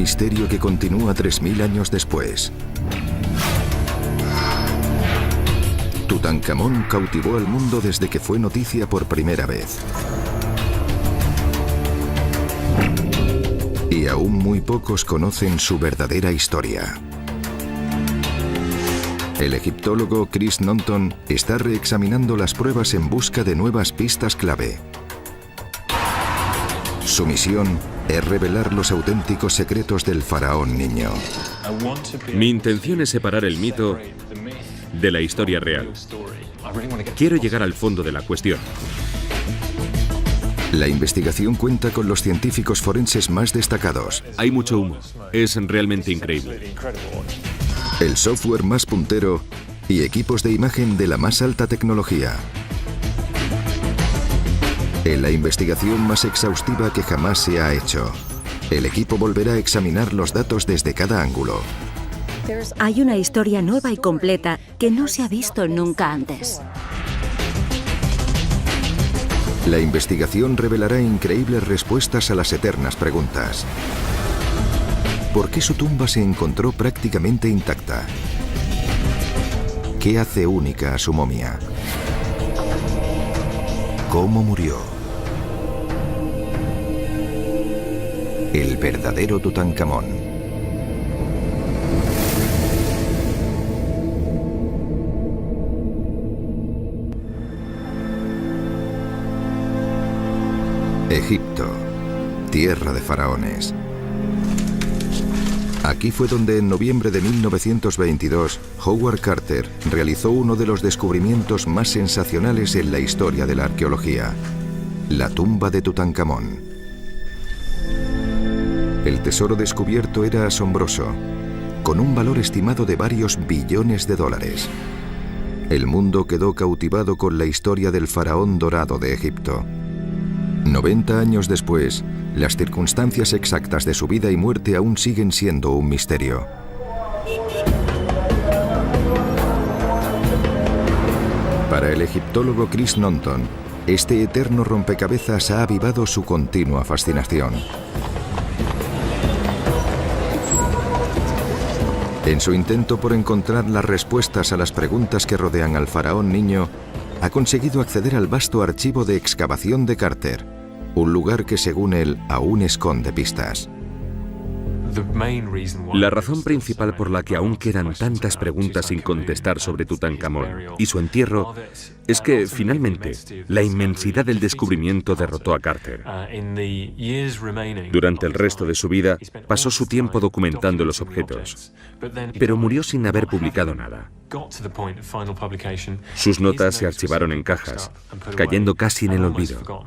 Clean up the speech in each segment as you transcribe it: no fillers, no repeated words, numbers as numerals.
misterio que continúa 3000 años después. Tutankamón cautivó al mundo desde que fue noticia por primera vez. Y aún muy pocos conocen su verdadera historia. El egiptólogo Chris Nonton está reexaminando las pruebas en busca de nuevas pistas clave. Su misión es revelar los auténticos secretos del faraón niño. Mi intención es separar el mito de la historia real. Quiero llegar al fondo de la cuestión. La investigación cuenta con los científicos forenses más destacados. Hay mucho humo. Es realmente increíble. El software más puntero y equipos de imagen de la más alta tecnología. En la investigación más exhaustiva que jamás se ha hecho, el equipo volverá a examinar los datos desde cada ángulo. Hay una historia nueva y completa que no se ha visto nunca antes. La investigación revelará increíbles respuestas a las eternas preguntas. ¿Por qué su tumba se encontró prácticamente intacta? ¿Qué hace única a su momia? ¿Cómo murió? El verdadero Tutankamón. Egipto, tierra de faraones. Aquí fue donde en noviembre de 1922, Howard Carter realizó uno de los descubrimientos más sensacionales en la historia de la arqueología: la tumba de Tutankamón. El tesoro descubierto era asombroso, con un valor estimado de varios billones de dólares. El mundo quedó cautivado con la historia del faraón dorado de Egipto. 90 años después, las circunstancias exactas de su vida y muerte aún siguen siendo un misterio. Para el egiptólogo Chris Nonton, este eterno rompecabezas ha avivado su continua fascinación. En su intento por encontrar las respuestas a las preguntas que rodean al faraón niño, ha conseguido acceder al vasto archivo de excavación de Carter, un lugar que según él aún esconde pistas. La razón principal por la que aún quedan tantas preguntas sin contestar sobre Tutankamón y su entierro es que, finalmente, la inmensidad del descubrimiento derrotó a Carter. Durante el resto de su vida, pasó su tiempo documentando los objetos, pero murió sin haber publicado nada. Sus notas se archivaron en cajas, cayendo casi en el olvido.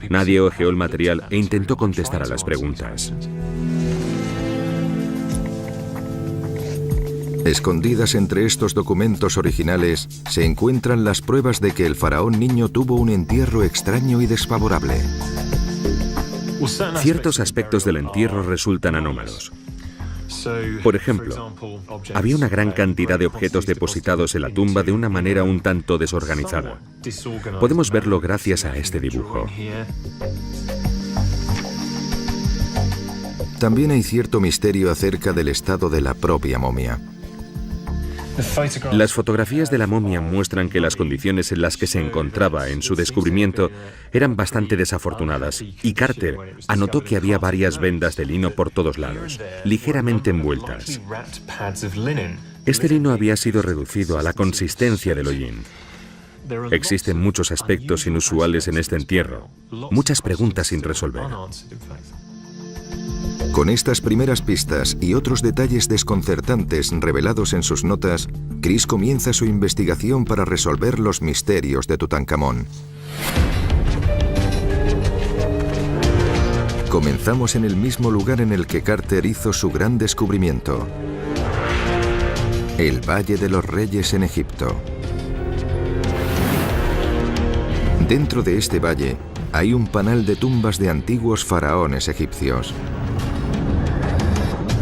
Nadie hojeó el material e intentó contestar a las preguntas. Escondidas entre estos documentos originales se encuentran las pruebas de que el faraón niño tuvo un entierro extraño y desfavorable. Ciertos aspectos del entierro resultan anómalos. Por ejemplo, había una gran cantidad de objetos depositados en la tumba de una manera un tanto desorganizada. Podemos verlo gracias a este dibujo. También hay cierto misterio acerca del estado de la propia momia. Las fotografías de la momia muestran que las condiciones en las que se encontraba en su descubrimiento eran bastante desafortunadas, y Carter anotó que había varias vendas de lino por todos lados, ligeramente envueltas. Este lino había sido reducido a la consistencia del hollín. Existen muchos aspectos inusuales en este entierro, muchas preguntas sin resolver. Con estas primeras pistas y otros detalles desconcertantes revelados en sus notas, Chris comienza su investigación para resolver los misterios de Tutankamón. Comenzamos en el mismo lugar en el que Carter hizo su gran descubrimiento: el Valle de los Reyes en Egipto. Dentro de este valle hay un panal de tumbas de antiguos faraones egipcios.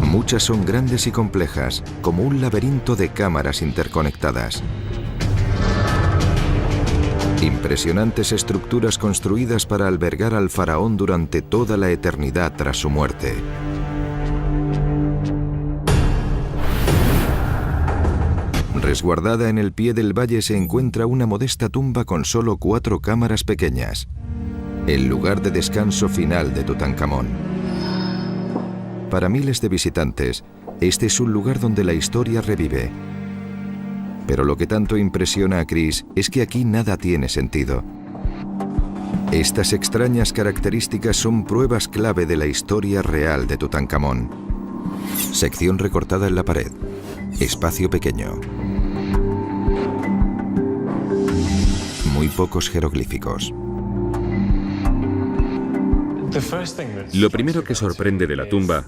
Muchas son grandes y complejas, como un laberinto de cámaras interconectadas. Impresionantes estructuras construidas para albergar al faraón durante toda la eternidad tras su muerte. Resguardada en el pie del valle se encuentra una modesta tumba con solo 4 cámaras pequeñas, el lugar de descanso final de Tutankamón. Para miles de visitantes, este es un lugar donde la historia revive. Pero lo que tanto impresiona a Chris es que aquí nada tiene sentido. Estas extrañas características son pruebas clave de la historia real de Tutankamón. Sección recortada en la pared. Espacio pequeño. Muy pocos jeroglíficos. Lo primero que sorprende de la tumba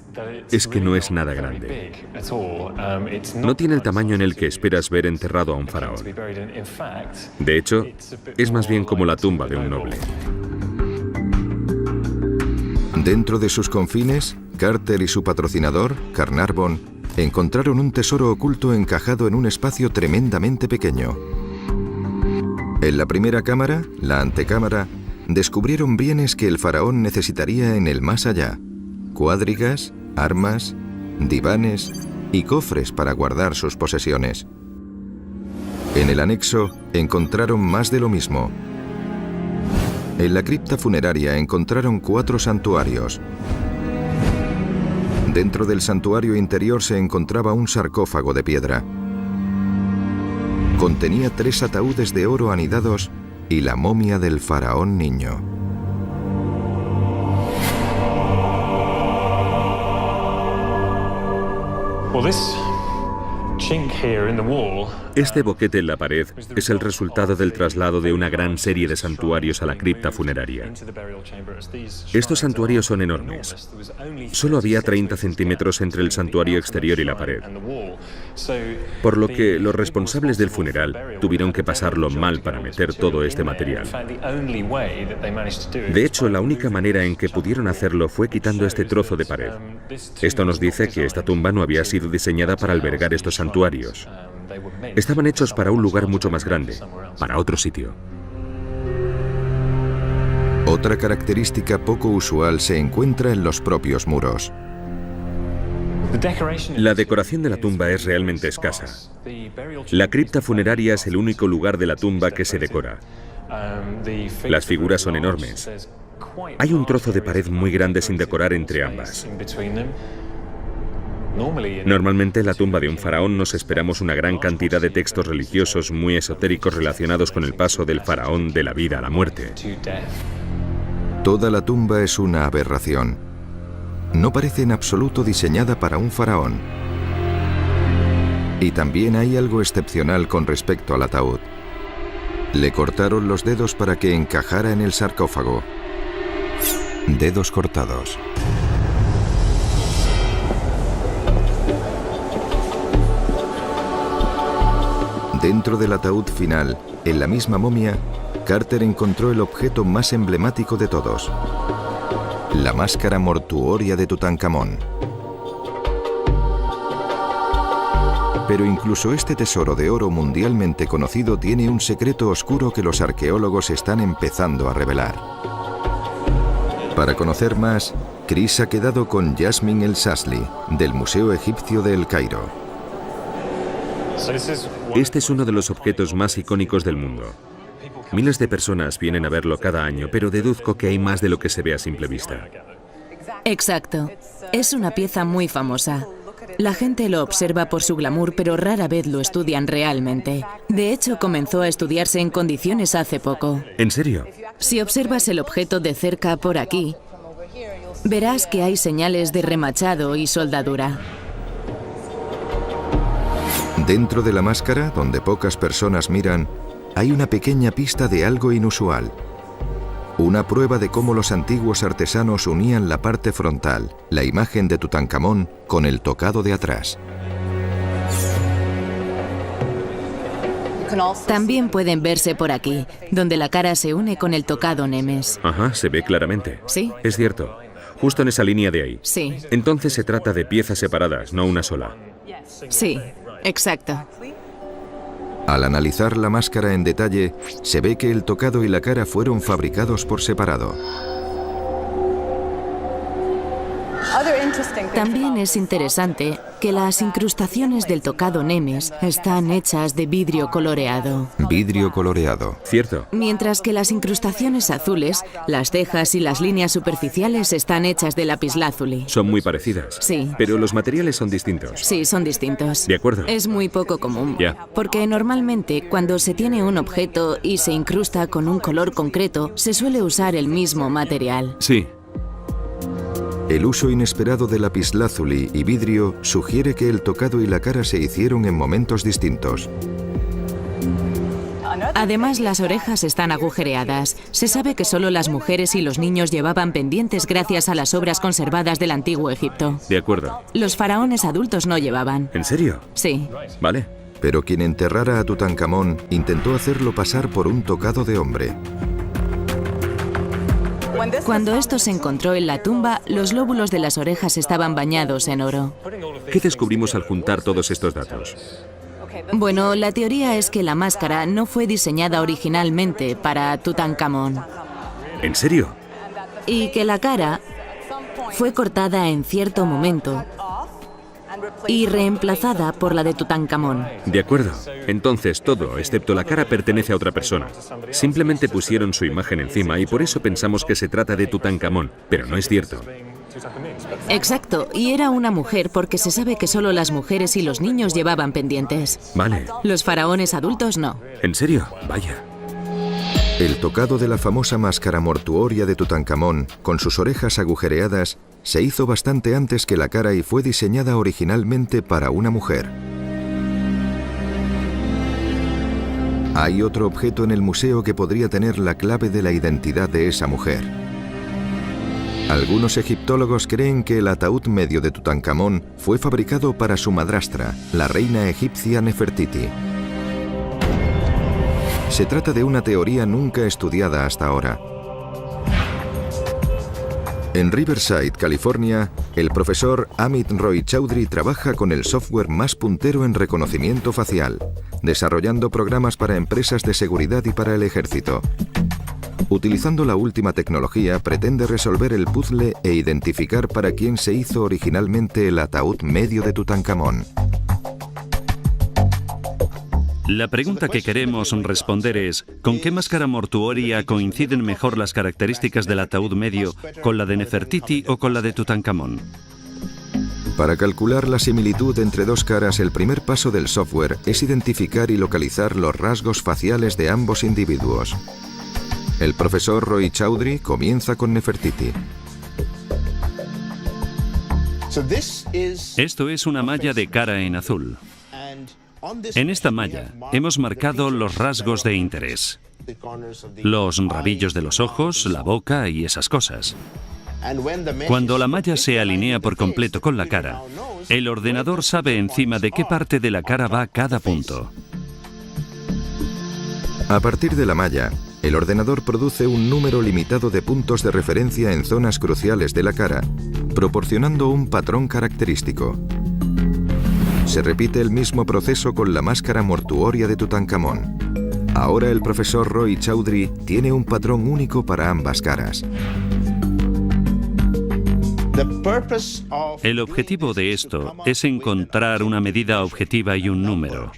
es que no es nada grande. No tiene el tamaño en el que esperas ver enterrado a un faraón. De hecho, es más bien como la tumba de un noble. Dentro de sus confines, Carter y su patrocinador, Carnarvon, encontraron un tesoro oculto encajado en un espacio tremendamente pequeño. En la primera cámara, la antecámara, descubrieron bienes que el faraón necesitaría en el más allá: cuadrigas, armas, divanes y cofres para guardar sus posesiones. En el anexo encontraron más de lo mismo. En la cripta funeraria encontraron 4 santuarios. Dentro del santuario interior se encontraba un sarcófago de piedra. Contenía 3 ataúdes de oro anidados y la momia del faraón niño. Este boquete en la pared es el resultado del traslado de una gran serie de santuarios a la cripta funeraria. Estos santuarios son enormes. Solo había 30 centímetros entre el santuario exterior y la pared, por lo que los responsables del funeral tuvieron que pasarlo mal para meter todo este material. De hecho, la única manera en que pudieron hacerlo fue quitando este trozo de pared. Esto nos dice que esta tumba no había sido diseñada para albergar estos santuarios. Estaban hechos para un lugar mucho más grande, para otro sitio. Otra característica poco usual se encuentra en los propios muros. La decoración de la tumba es realmente escasa. La cripta funeraria es el único lugar de la tumba que se decora. Las figuras son enormes. Hay un trozo de pared muy grande sin decorar entre ambas. Normalmente en la tumba de un faraón nos esperamos una gran cantidad de textos religiosos muy esotéricos relacionados con el paso del faraón de la vida a la muerte. Toda la tumba es una aberración. No parece en absoluto diseñada para un faraón. Y también hay algo excepcional con respecto al ataúd. Le cortaron los dedos para que encajara en el sarcófago. Dedos cortados. Dentro del ataúd final, en la misma momia, Carter encontró el objeto más emblemático de todos: la máscara mortuoria de Tutankamón. Pero incluso este tesoro de oro mundialmente conocido tiene un secreto oscuro que los arqueólogos están empezando a revelar. Para conocer más, Chris ha quedado con Yasmin El-Sasli, del Museo Egipcio de El Cairo. Este es uno de los objetos más icónicos del mundo. Miles de personas vienen a verlo cada año, pero deduzco que hay más de lo que se ve a simple vista. Exacto. Es una pieza muy famosa. La gente lo observa por su glamour, pero rara vez lo estudian realmente. De hecho, comenzó a estudiarse en condiciones hace poco. ¿En serio? Si observas el objeto de cerca por aquí, verás que hay señales de remachado y soldadura. Dentro de la máscara, donde pocas personas miran, hay una pequeña pista de algo inusual. Una prueba de cómo los antiguos artesanos unían la parte frontal, la imagen de Tutankamón, con el tocado de atrás. También pueden verse por aquí, donde la cara se une con el tocado Nemes. Ajá, se ve claramente. ¿Sí? Es cierto. Justo en esa línea de ahí. Sí. Entonces se trata de piezas separadas, no una sola. Sí, exacto. Al analizar la máscara en detalle, se ve que el tocado y la cara fueron fabricados por separado. También es interesante que las incrustaciones del tocado Nemes están hechas de vidrio coloreado. Vidrio coloreado. Cierto. Mientras que las incrustaciones azules, las cejas y las líneas superficiales están hechas de lapislázuli. Son muy parecidas. Sí. Pero los materiales son distintos. Sí, son distintos. De acuerdo. Es muy poco común. Ya. Porque normalmente cuando se tiene un objeto y se incrusta con un color concreto, se suele usar el mismo material. Sí. El uso inesperado de lapislázuli y vidrio sugiere que el tocado y la cara se hicieron en momentos distintos. Además, las orejas están agujereadas. Se sabe que solo las mujeres y los niños llevaban pendientes gracias a las obras conservadas del antiguo Egipto. De acuerdo. Los faraones adultos no llevaban. ¿En serio? Sí. Vale. Pero quien enterrara a Tutankamón intentó hacerlo pasar por un tocado de hombre. Cuando esto se encontró en la tumba, los lóbulos de las orejas estaban bañados en oro. ¿Qué descubrimos al juntar todos estos datos? Bueno, la teoría es que la máscara no fue diseñada originalmente para Tutankamón ¿En serio? y que la cara fue cortada en cierto momento y reemplazada por la de Tutankamón. De acuerdo. Entonces todo, excepto la cara, pertenece a otra persona. Simplemente pusieron su imagen encima y por eso pensamos que se trata de Tutankamón, pero no es cierto. Exacto, y era una mujer porque se sabe que solo las mujeres y los niños llevaban pendientes. Vale. Los faraones adultos no. ¿En serio? Vaya. El tocado de la famosa máscara mortuoria de Tutankamón, con sus orejas agujereadas, se hizo bastante antes que la cara y fue diseñada originalmente para una mujer. Hay otro objeto en el museo que podría tener la clave de la identidad de esa mujer. Algunos egiptólogos creen que el ataúd medio de Tutankamón fue fabricado para su madrastra, la reina egipcia Nefertiti. Se trata de una teoría nunca estudiada hasta ahora. En Riverside, California, el profesor Amit Roy Chaudhry trabaja con el software más puntero en reconocimiento facial, desarrollando programas para empresas de seguridad y para el ejército. Utilizando la última tecnología, pretende resolver el puzzle e identificar para quién se hizo originalmente el ataúd medio de Tutankamón. La pregunta que queremos responder es, ¿con qué máscara mortuoria coinciden mejor las características del ataúd medio, con la de Nefertiti o con la de Tutankamón? Para calcular la similitud entre dos caras, el primer paso del software es identificar y localizar los rasgos faciales de ambos individuos. El profesor Roy Chaudhry comienza con Nefertiti. Esto es una malla de cara en azul. En esta malla hemos marcado los rasgos de interés, los rabillos de los ojos, la boca y esas cosas. Cuando la malla se alinea por completo con la cara, el ordenador sabe encima de qué parte de la cara va cada punto. A partir de la malla, el ordenador produce un número limitado de puntos de referencia en zonas cruciales de la cara, proporcionando un patrón característico. Se repite el mismo proceso con la máscara mortuoria de Tutankamón. Ahora el profesor Roy Chaudhry tiene un patrón único para ambas caras. El objetivo de esto es encontrar una medida objetiva y un número.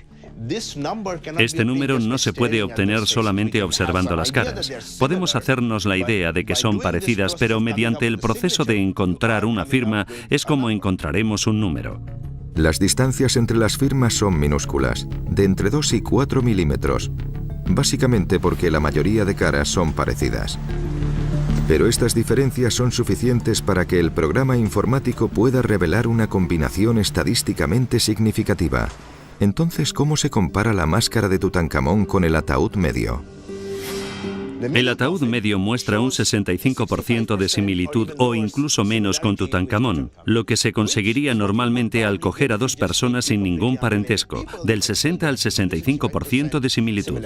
Este número no se puede obtener solamente observando las caras. Podemos hacernos la idea de que son parecidas, pero mediante el proceso de encontrar una firma es como encontraremos un número. Las distancias entre las firmas son minúsculas, de entre 2 y 4 milímetros, básicamente porque la mayoría de caras son parecidas. Pero estas diferencias son suficientes para que el programa informático pueda revelar una combinación estadísticamente significativa. Entonces, ¿cómo se compara la máscara de Tutankamón con el ataúd medio? El ataúd medio muestra un 65% de similitud o incluso menos con Tutankamón, lo que se conseguiría normalmente al coger a dos personas sin ningún parentesco, del 60 al 65% de similitud.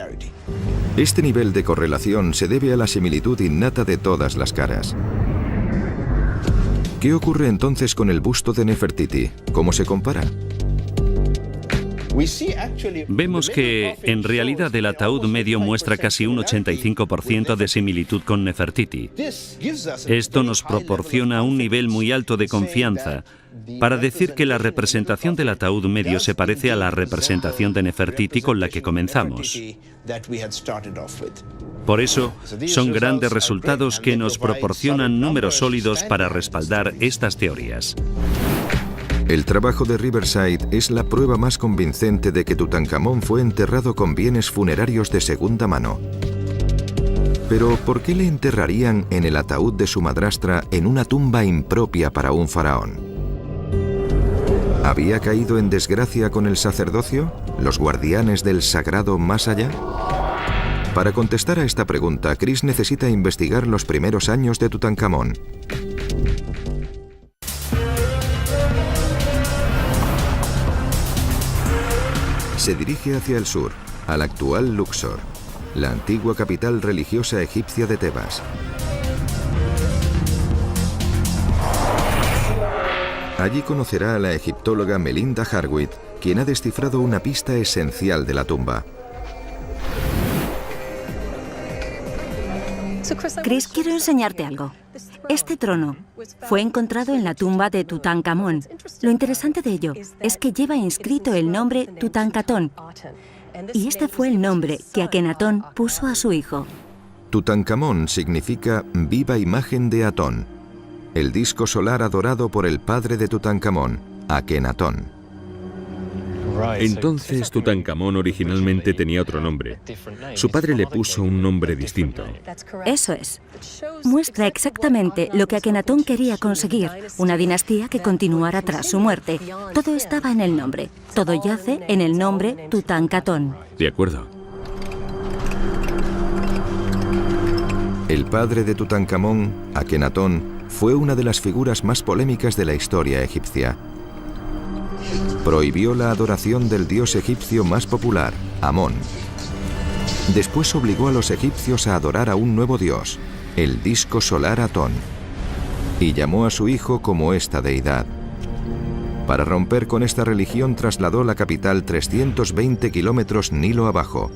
Este nivel de correlación se debe a la similitud innata de todas las caras. ¿Qué ocurre entonces con el busto de Nefertiti? ¿Cómo se compara? Vemos que, en realidad, el ataúd medio muestra casi un 85% de similitud con Nefertiti. Esto nos proporciona un nivel muy alto de confianza para decir que la representación del ataúd medio se parece a la representación de Nefertiti con la que comenzamos. Por eso, son grandes resultados que nos proporcionan números sólidos para respaldar estas teorías. El trabajo de Riverside es la prueba más convincente de que Tutankamón fue enterrado con bienes funerarios de segunda mano. Pero, ¿por qué le enterrarían en el ataúd de su madrastra en una tumba impropia para un faraón? ¿Había caído en desgracia con el sacerdocio? ¿Los guardianes del sagrado más allá? Para contestar a esta pregunta, Chris necesita investigar los primeros años de Tutankamón. Se dirige hacia el sur, al actual Luxor, la antigua capital religiosa egipcia de Tebas. Allí conocerá a la egiptóloga Melinda Hartwig, quien ha descifrado una pista esencial de la tumba. Chris, quiero enseñarte algo. Este trono fue encontrado en la tumba de Tutankamón. Lo interesante de ello es que lleva inscrito el nombre Tutankatón. Y este fue el nombre que Akenatón puso a su hijo. Tutankamón significa viva imagen de Atón, el disco solar adorado por el padre de Tutankamón, Akenatón. Entonces Tutankamón originalmente tenía otro nombre. Su padre le puso un nombre distinto. Eso es. Muestra exactamente lo que Akenatón quería conseguir, una dinastía que continuara tras su muerte. Todo estaba en el nombre. Todo yace en el nombre Tutankatón. De acuerdo. El padre de Tutankamón, Akenatón, fue una de las figuras más polémicas de la historia egipcia. Prohibió la adoración del dios egipcio más popular, Amón. Después obligó a los egipcios a adorar a un nuevo dios, el disco solar Atón, y llamó a su hijo como esta deidad. Para romper con esta religión trasladó la capital 320 kilómetros Nilo abajo,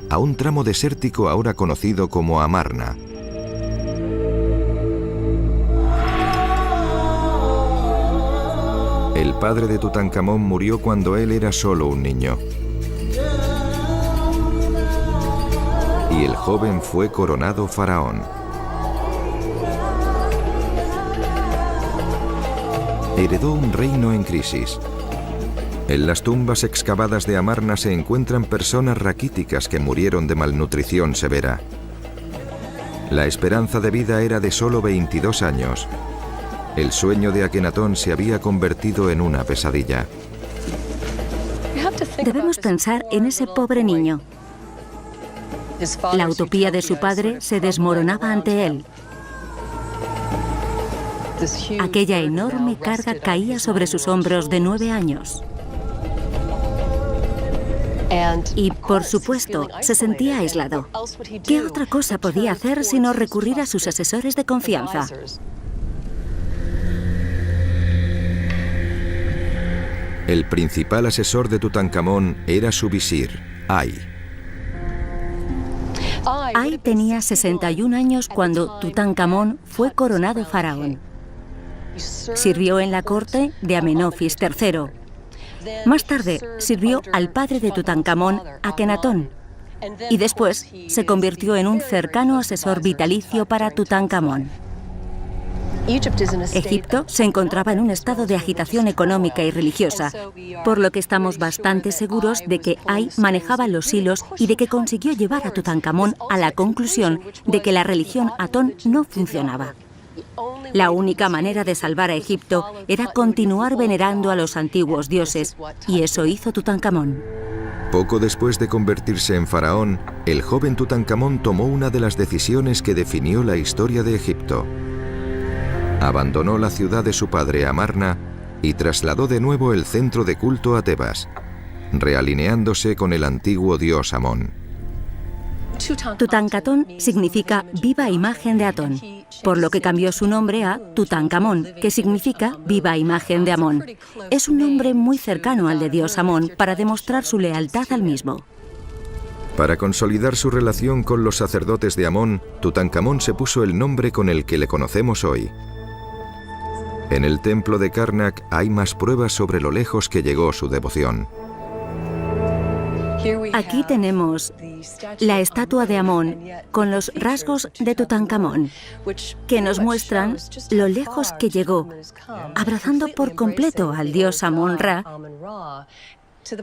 a un tramo desértico ahora conocido como Amarna. El padre de Tutankamón murió cuando él era solo un niño. Y el joven fue coronado faraón. Heredó un reino en crisis. En las tumbas excavadas de Amarna se encuentran personas raquíticas que murieron de malnutrición severa. La esperanza de vida era de solo 22 años. El sueño de Akenatón se había convertido en una pesadilla. Debemos pensar en ese pobre niño. La utopía de su padre se desmoronaba ante él. Aquella enorme carga caía sobre sus hombros de 9 años. Y, por supuesto, se sentía aislado. ¿Qué otra cosa podía hacer sino recurrir a sus asesores de confianza? El principal asesor de Tutankamón era su visir, Ay. Ay tenía 61 años cuando Tutankamón fue coronado faraón. Sirvió en la corte de Amenofis III. Más tarde sirvió al padre de Tutankamón, Akenatón, y después se convirtió en un cercano asesor vitalicio para Tutankamón. Egipto se encontraba en un estado de agitación económica y religiosa, por lo que estamos bastante seguros de que Ay manejaba los hilos y de que consiguió llevar a Tutankamón a la conclusión de que la religión Atón no funcionaba. La única manera de salvar a Egipto era continuar venerando a los antiguos dioses, y eso hizo Tutankamón. Poco después de convertirse en faraón, el joven Tutankamón tomó una de las decisiones que definió la historia de Egipto. Abandonó la ciudad de su padre, Amarna, y trasladó de nuevo el centro de culto a Tebas, realineándose con el antiguo dios Amón. Tutankatón significa viva imagen de Atón. por lo que cambió su nombre a Tutankamón, que significa viva imagen de Amón. Es un nombre muy cercano al de Dios Amón para demostrar su lealtad al mismo. Para consolidar su relación con los sacerdotes de Amón, Tutankamón se puso el nombre con el que le conocemos hoy. En el templo de Karnak hay más pruebas sobre lo lejos que llegó su devoción. Aquí tenemos la estatua de Amón con los rasgos de Tutankamón, que nos muestran lo lejos que llegó, abrazando por completo al dios Amón-Ra,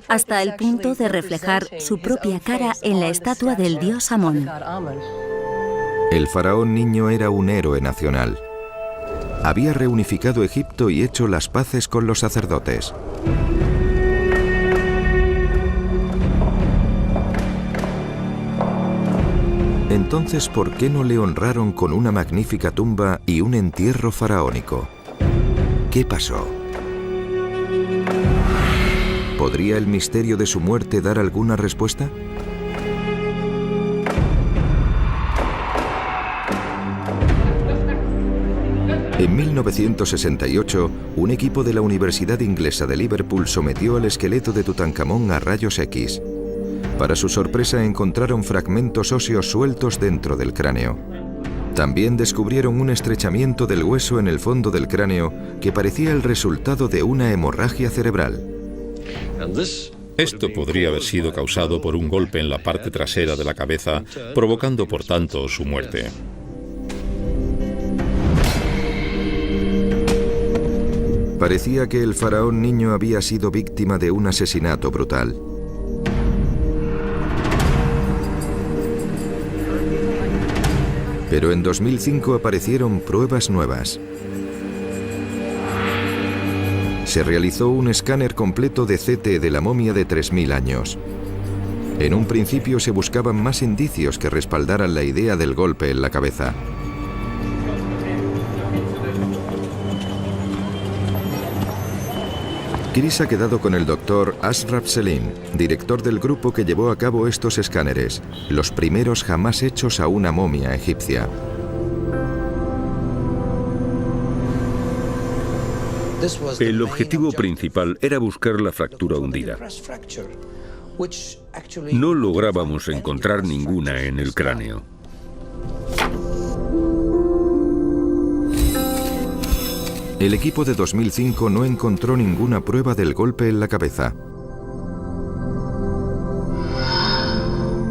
hasta el punto de reflejar su propia cara en la estatua del dios Amón. El faraón niño era un héroe nacional. Había reunificado Egipto y hecho las paces con los sacerdotes. Entonces, ¿por qué no le honraron con una magnífica tumba y un entierro faraónico? ¿Qué pasó? ¿Podría el misterio de su muerte dar alguna respuesta? En 1968, un equipo de la Universidad Inglesa de Liverpool sometió el esqueleto de Tutankamón a rayos X. Para su sorpresa, encontraron fragmentos óseos sueltos dentro del cráneo. También descubrieron un estrechamiento del hueso en el fondo del cráneo que parecía el resultado de una hemorragia cerebral. Esto podría haber sido causado por un golpe en la parte trasera de la cabeza, provocando por tanto su muerte. Parecía que el faraón niño había sido víctima de un asesinato brutal. Pero en 2005 aparecieron pruebas nuevas. Se realizó un escáner completo de CT de la momia de 3000 años. En un principio se buscaban más indicios que respaldaran la idea del golpe en la cabeza. Chris ha quedado con el doctor Ashraf Selim, director del grupo que llevó a cabo estos escáneres, los primeros jamás hechos a una momia egipcia. El objetivo principal era buscar la fractura hundida. No lográbamos encontrar ninguna en el cráneo. El equipo de 2005 no encontró ninguna prueba del golpe en la cabeza.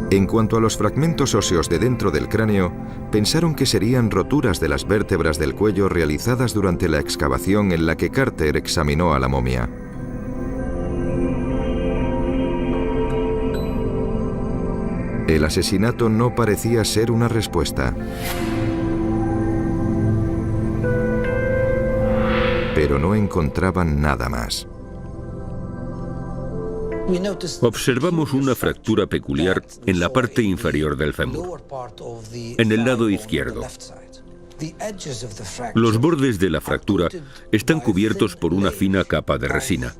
En cuanto a los fragmentos óseos de dentro del cráneo, pensaron que serían roturas de las vértebras del cuello realizadas durante la excavación en la que Carter examinó a la momia. El asesinato no parecía ser una respuesta. Pero no encontraban nada más. Observamos una fractura peculiar en la parte inferior del fémur, en el lado izquierdo. Los bordes de la fractura están cubiertos por una fina capa de resina,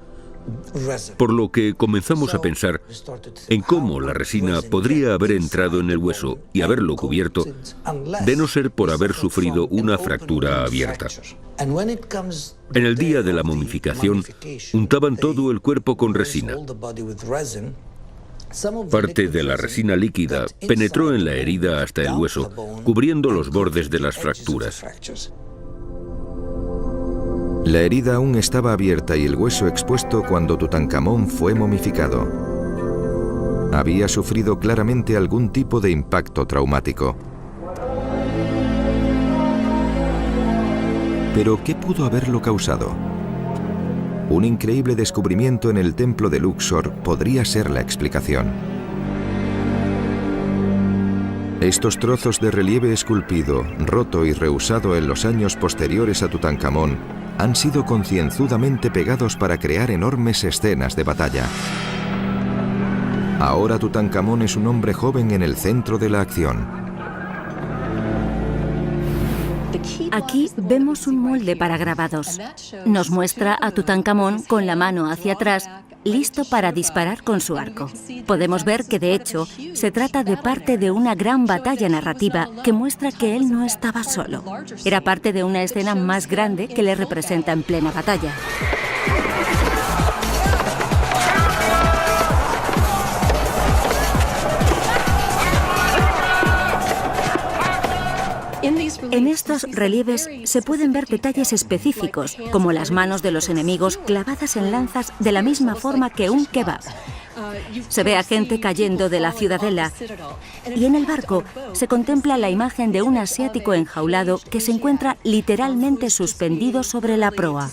por lo que comenzamos a pensar en cómo la resina podría haber entrado en el hueso y haberlo cubierto, de no ser por haber sufrido una fractura abierta. En el día de la momificación, untaban todo el cuerpo con resina. Parte de la resina líquida penetró en la herida hasta el hueso, cubriendo los bordes de las fracturas. La herida aún estaba abierta y el hueso expuesto cuando Tutankamón fue momificado. Había sufrido claramente algún tipo de impacto traumático. Pero, ¿qué pudo haberlo causado? Un increíble descubrimiento en el templo de Luxor podría ser la explicación. Estos trozos de relieve esculpido, roto y reusado en los años posteriores a Tutankamón han sido concienzudamente pegados para crear enormes escenas de batalla. Ahora Tutankamón es un hombre joven en el centro de la acción. Aquí vemos un molde para grabados. Nos muestra a Tutankamón con la mano hacia atrás, listo para disparar con su arco. Podemos ver que, de hecho, se trata de parte de una gran batalla narrativa que muestra que él no estaba solo. Era parte de una escena más grande que le representa en plena batalla. En estos relieves se pueden ver detalles específicos, como las manos de los enemigos clavadas en lanzas de la misma forma que un kebab. Se ve a gente cayendo de la ciudadela y en el barco se contempla la imagen de un asiático enjaulado que se encuentra literalmente suspendido sobre la proa.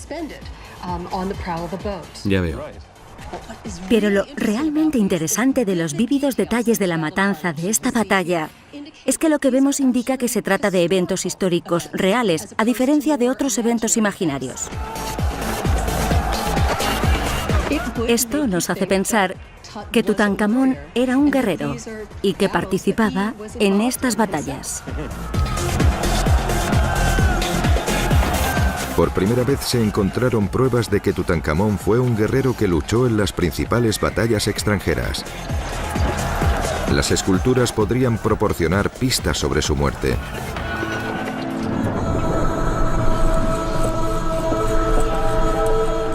Ya veo. Pero lo realmente interesante de los vívidos detalles de la matanza de esta batalla es que lo que vemos indica que se trata de eventos históricos reales, a diferencia de otros eventos imaginarios. Esto nos hace pensar que Tutankamón era un guerrero y que participaba en estas batallas. Por primera vez se encontraron pruebas de que Tutankamón fue un guerrero que luchó en las principales batallas extranjeras. Las esculturas podrían proporcionar pistas sobre su muerte.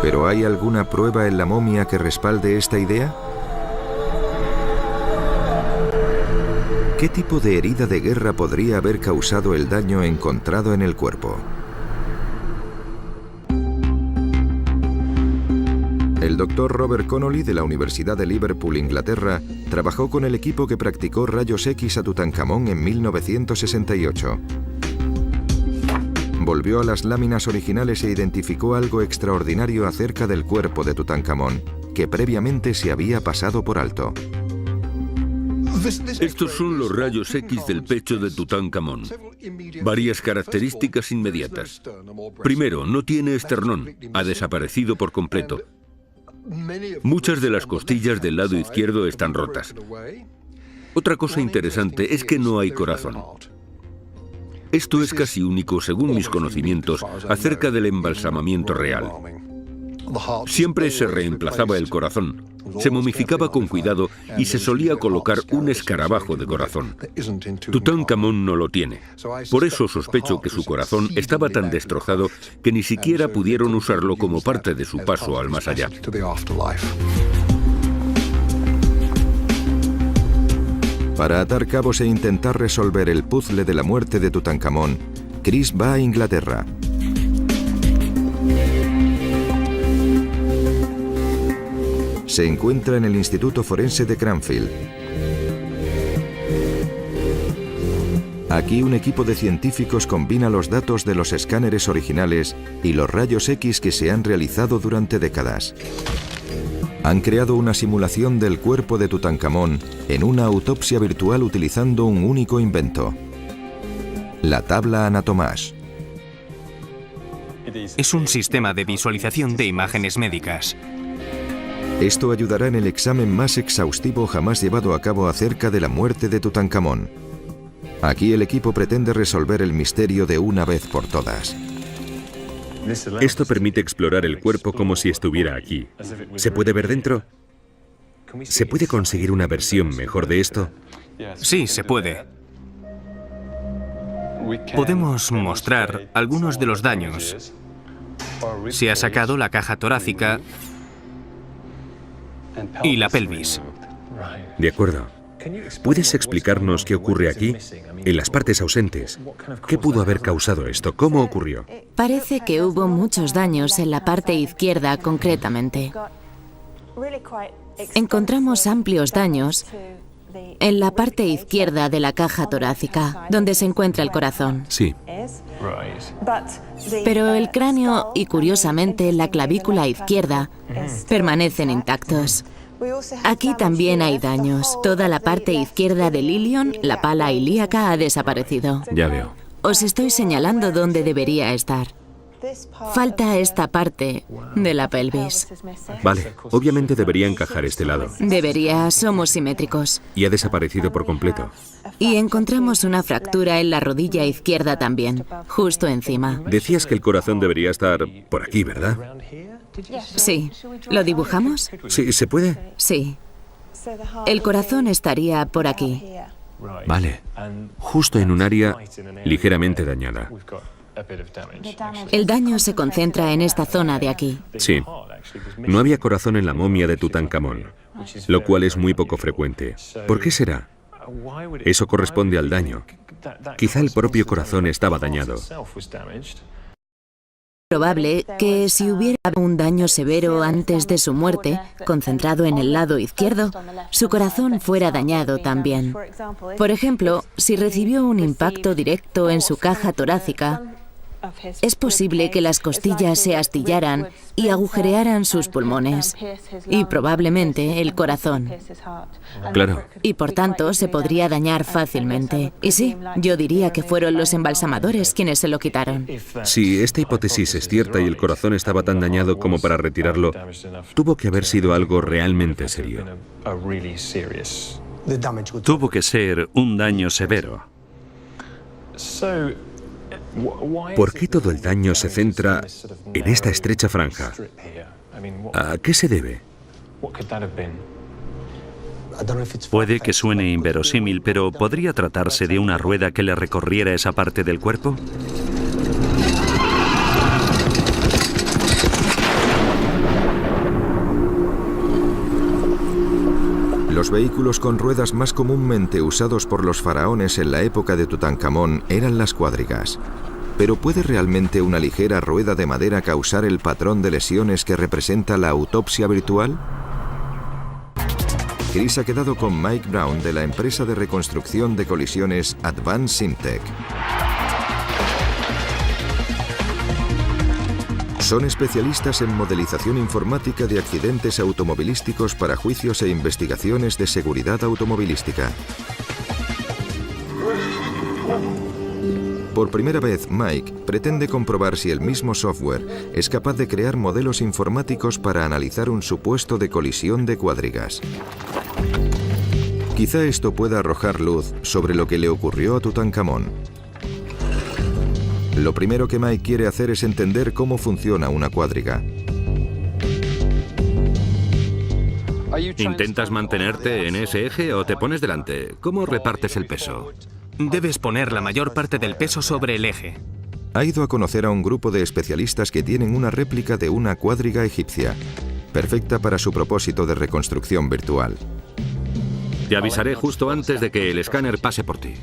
¿Pero hay alguna prueba en la momia que respalde esta idea? ¿Qué tipo de herida de guerra podría haber causado el daño encontrado en el cuerpo? El doctor Robert Connolly de la Universidad de Liverpool, Inglaterra, trabajó con el equipo que practicó rayos X a Tutankamón en 1968. Volvió a las láminas originales e identificó algo extraordinario acerca del cuerpo de Tutankamón, que previamente se había pasado por alto. Estos son los rayos X del pecho de Tutankamón. Varias características inmediatas. Primero, no tiene esternón, ha desaparecido por completo. Muchas de las costillas del lado izquierdo están rotas. Otra cosa interesante es que no hay corazón. Esto es casi único, según mis conocimientos, acerca del embalsamamiento real. Siempre se reemplazaba el corazón, se momificaba con cuidado y se solía colocar un escarabajo de corazón. Tutankamón no lo tiene. Por eso sospecho que su corazón estaba tan destrozado que ni siquiera pudieron usarlo como parte de su paso al más allá. Para atar cabos e intentar resolver el puzzle de la muerte de Tutankamón, Chris va a Inglaterra. Se encuentra en el Instituto Forense de Cranfield. Aquí un equipo de científicos combina los datos de los escáneres originales y los rayos X que se han realizado durante décadas. Han creado una simulación del cuerpo de Tutankamón en una autopsia virtual utilizando un único invento: la tabla Anatomage. Es un sistema de visualización de imágenes médicas. Esto ayudará en el examen más exhaustivo jamás llevado a cabo acerca de la muerte de Tutankamón. Aquí el equipo pretende resolver el misterio de una vez por todas. Esto permite explorar el cuerpo como si estuviera aquí. ¿Se puede ver dentro? ¿Se puede conseguir una versión mejor de esto? Sí, se puede. Podemos mostrar algunos de los daños. Se ha sacado la caja torácica y la pelvis. De acuerdo. ¿Puedes explicarnos qué ocurre aquí, en las partes ausentes? ¿Qué pudo haber causado esto? ¿Cómo ocurrió? Parece que hubo muchos daños en la parte izquierda concretamente. Encontramos amplios daños en la parte izquierda de la caja torácica, donde se encuentra el corazón. Sí. Pero el cráneo y, curiosamente, la clavícula izquierda permanecen intactos. Aquí también hay daños. Toda la parte izquierda del ilion, la pala ilíaca, ha desaparecido. Ya veo. Os estoy señalando dónde debería estar. Falta esta parte de la pelvis. Vale, obviamente debería encajar este lado. Debería, somos simétricos. Y ha desaparecido por completo. Y encontramos una fractura en la rodilla izquierda también, justo encima. Decías que el corazón debería estar por aquí, ¿verdad? Sí. ¿Lo dibujamos? Sí, ¿se puede? Sí. El corazón estaría por aquí. Vale. Justo en un área ligeramente dañada. El daño se concentra en esta zona de aquí. Sí. No había corazón en la momia de Tutankamón, lo cual es muy poco frecuente. ¿Por qué será? Eso corresponde al daño. Quizá el propio corazón estaba dañado. Probable que si hubiera un daño severo antes de su muerte, concentrado en el lado izquierdo, su corazón fuera dañado también. Por ejemplo, si recibió un impacto directo en su caja torácica, es posible que las costillas se astillaran y agujerearan sus pulmones, y probablemente el corazón. Claro. Y por tanto se podría dañar fácilmente. Y sí, yo diría que fueron los embalsamadores quienes se lo quitaron. Si esta hipótesis es cierta y el corazón estaba tan dañado como para retirarlo, tuvo que haber sido algo realmente serio. Tuvo que ser un daño severo. ¿Por qué todo el daño se centra en esta estrecha franja? ¿A qué se debe? Puede que suene inverosímil, pero ¿podría tratarse de una rueda que le recorriera esa parte del cuerpo? Los vehículos con ruedas más comúnmente usados por los faraones en la época de Tutankamón eran las cuadrigas. ¿Pero puede realmente una ligera rueda de madera causar el patrón de lesiones que representa la autopsia virtual? Chris ha quedado con Mike Brown de la empresa de reconstrucción de colisiones Advanced Syntec. Son especialistas en modelización informática de accidentes automovilísticos para juicios e investigaciones de seguridad automovilística. Por primera vez, Mike pretende comprobar si el mismo software es capaz de crear modelos informáticos para analizar un supuesto de colisión de cuadrigas. Quizá esto pueda arrojar luz sobre lo que le ocurrió a Tutankamón. Lo primero que Mike quiere hacer es entender cómo funciona una cuadriga. ¿Intentas mantenerte en ese eje o te pones delante? ¿Cómo repartes el peso? Debes poner la mayor parte del peso sobre el eje. Ha ido a conocer a un grupo de especialistas que tienen una réplica de una cuadriga egipcia, perfecta para su propósito de reconstrucción virtual. Te avisaré justo antes de que el escáner pase por ti.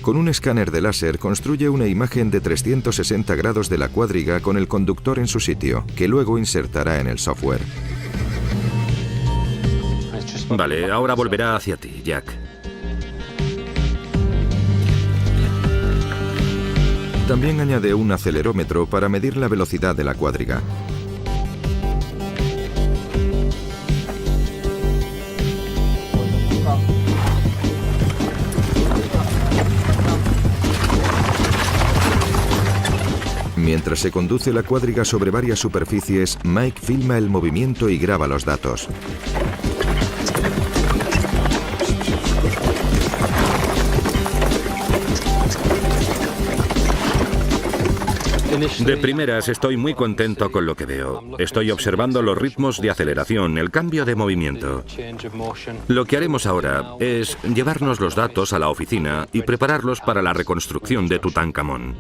Con un escáner de láser construye una imagen de 360 grados de la cuadriga con el conductor en su sitio, que luego insertará en el software. Vale, ahora volverá hacia ti, Jack. También añade un acelerómetro para medir la velocidad de la cuadriga. Mientras se conduce la cuadriga sobre varias superficies, Mike filma el movimiento y graba los datos. De primeras estoy muy contento con lo que veo. Estoy observando los ritmos de aceleración, el cambio de movimiento. Lo que haremos ahora es llevarnos los datos a la oficina y prepararlos para la reconstrucción de Tutankamón.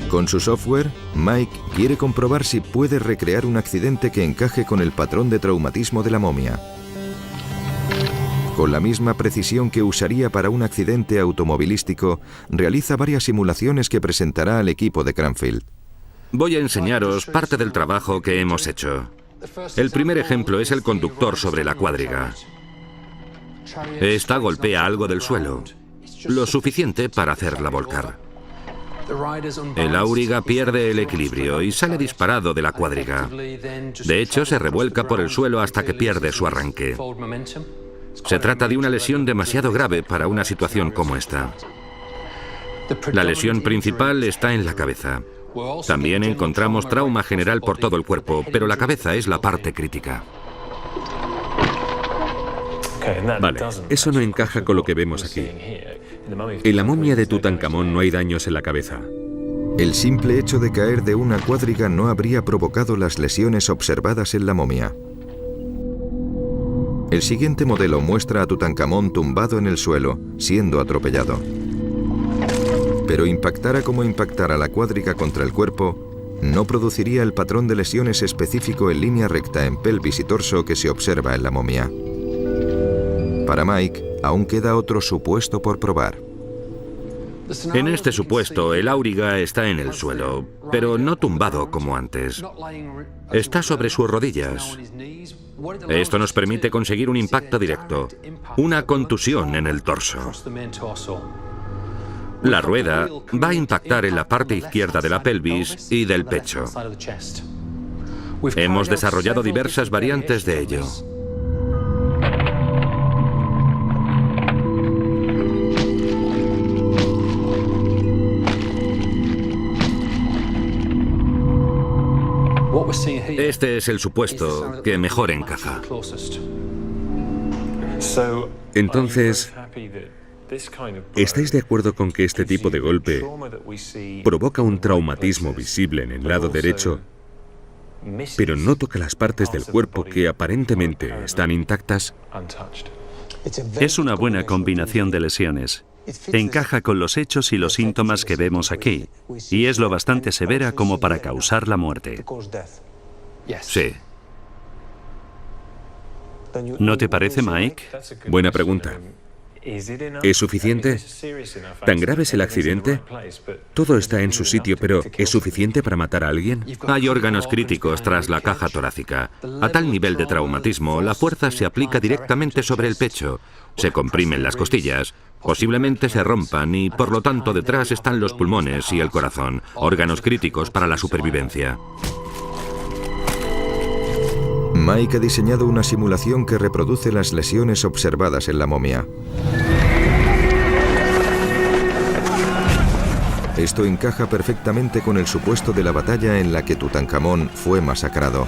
Con su software, Mike quiere comprobar si puede recrear un accidente que encaje con el patrón de traumatismo de la momia. Con la misma precisión que usaría para un accidente automovilístico, realiza varias simulaciones que presentará al equipo de Cranfield. Voy a enseñaros parte del trabajo que hemos hecho. El primer ejemplo es el conductor sobre la cuadriga. Esta golpea algo del suelo, lo suficiente para hacerla volcar. El auriga pierde el equilibrio y sale disparado de la cuadriga. De hecho, se revuelca por el suelo hasta que pierde su arranque. Se trata de una lesión demasiado grave para una situación como esta. La lesión principal está en la cabeza. También encontramos trauma general por todo el cuerpo, pero la cabeza es la parte crítica. Vale, eso no encaja con lo que vemos aquí. En la momia de Tutankamón no hay daños en la cabeza. El simple hecho de caer de una cuadriga no habría provocado las lesiones observadas en la momia. El siguiente modelo muestra a Tutankamón tumbado en el suelo, siendo atropellado. Pero impactara como impactara la cuadriga contra el cuerpo, no produciría el patrón de lesiones específico en línea recta en pelvis y torso que se observa en la momia. Para Mike, aún queda otro supuesto por probar. En este supuesto, el auriga está en el suelo, pero no tumbado como antes. Está sobre sus rodillas. Esto nos permite conseguir un impacto directo, una contusión en el torso. La rueda va a impactar en la parte izquierda de la pelvis y del pecho. Hemos desarrollado diversas variantes de ello. Este es el supuesto que mejor encaja. Entonces, ¿estáis de acuerdo con que este tipo de golpe provoca un traumatismo visible en el lado derecho, pero no toca las partes del cuerpo que aparentemente están intactas? Es una buena combinación de lesiones. Encaja con los hechos y los síntomas que vemos aquí, y es lo bastante severa como para causar la muerte. Sí. ¿No te parece, Mike? Buena pregunta. ¿Es suficiente? ¿Tan grave es el accidente? Todo está en su sitio, pero ¿es suficiente para matar a alguien? Hay órganos críticos tras la caja torácica. A tal nivel de traumatismo, la fuerza se aplica directamente sobre el pecho. Se comprimen las costillas, posiblemente se rompan y, por lo tanto, detrás están los pulmones y el corazón, órganos críticos para la supervivencia. Mike ha diseñado una simulación que reproduce las lesiones observadas en la momia. Esto encaja perfectamente con el supuesto de la batalla en la que Tutankamón fue masacrado.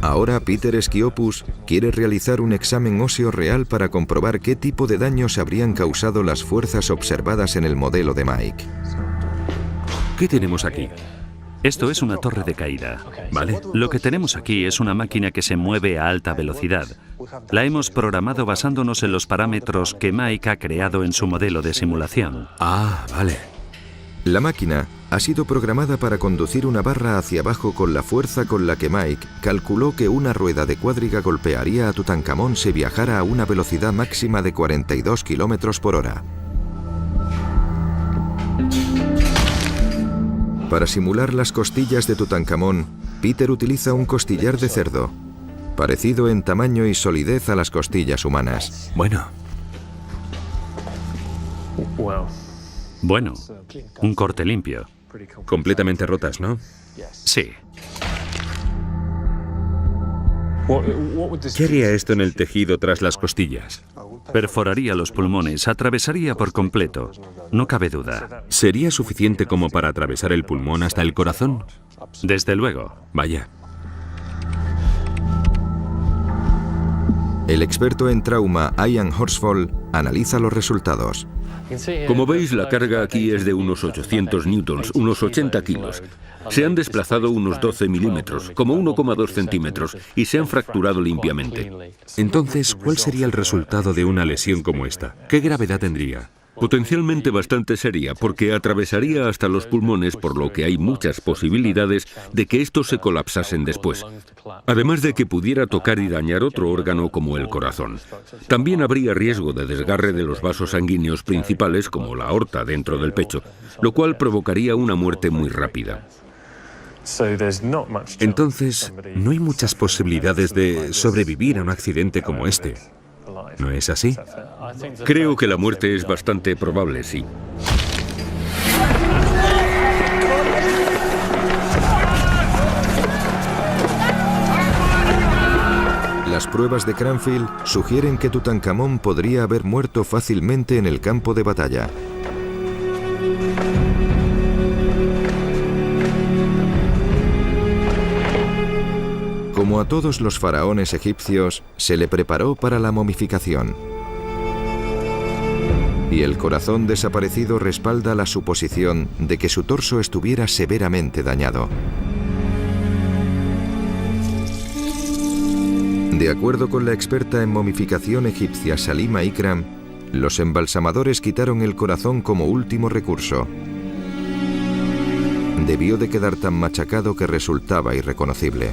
Ahora Peter Schiopus quiere realizar un examen óseo real para comprobar qué tipo de daños habrían causado las fuerzas observadas en el modelo de Mike. ¿Qué tenemos aquí? Esto es una torre de caída. ¿Vale? Lo que tenemos aquí es una máquina que se mueve a alta velocidad. La hemos programado basándonos en los parámetros que Mike ha creado en su modelo de simulación. Ah, vale. La máquina ha sido programada para conducir una barra hacia abajo con la fuerza con la que Mike calculó que una rueda de cuadriga golpearía a Tutankamón si viajara a una velocidad máxima de 42 km por hora. Para simular las costillas de Tutankamón, Peter utiliza un costillar de cerdo, parecido en tamaño y solidez a las costillas humanas. Bueno, un corte limpio. completamente rotas, ¿no? Sí. ¿Qué haría esto en el tejido tras las costillas? Perforaría los pulmones, atravesaría por completo. No cabe duda. ¿Sería suficiente como para atravesar el pulmón hasta el corazón? Desde luego. Vaya. El experto en trauma Ian Horsfall analiza los resultados. Como veis, la carga aquí es de unos 800 newtons, unos 80 kilos. Se han desplazado unos 12 milímetros, como 1,2 centímetros, y se han fracturado limpiamente. Entonces, ¿cuál sería el resultado de una lesión como esta? ¿Qué gravedad tendría? Potencialmente bastante seria, porque atravesaría hasta los pulmones, por lo que hay muchas posibilidades de que estos se colapsasen después. Además de que pudiera tocar y dañar otro órgano como el corazón. También habría riesgo de desgarre de los vasos sanguíneos principales, como la aorta dentro del pecho, lo cual provocaría una muerte muy rápida. Entonces, no hay muchas posibilidades de sobrevivir a un accidente como este. ¿No es así? Creo que la muerte es bastante probable, sí. pruebas de Cranfield sugieren que Tutankamón podría haber muerto fácilmente en el campo de batalla. Como a todos los faraones egipcios, se le preparó para la momificación. Y el corazón desaparecido respalda la suposición de que su torso estuviera severamente dañado. De acuerdo con la experta en momificación egipcia Salima Ikram, los embalsamadores quitaron el corazón como último recurso. Debió de quedar tan machacado que resultaba irreconocible.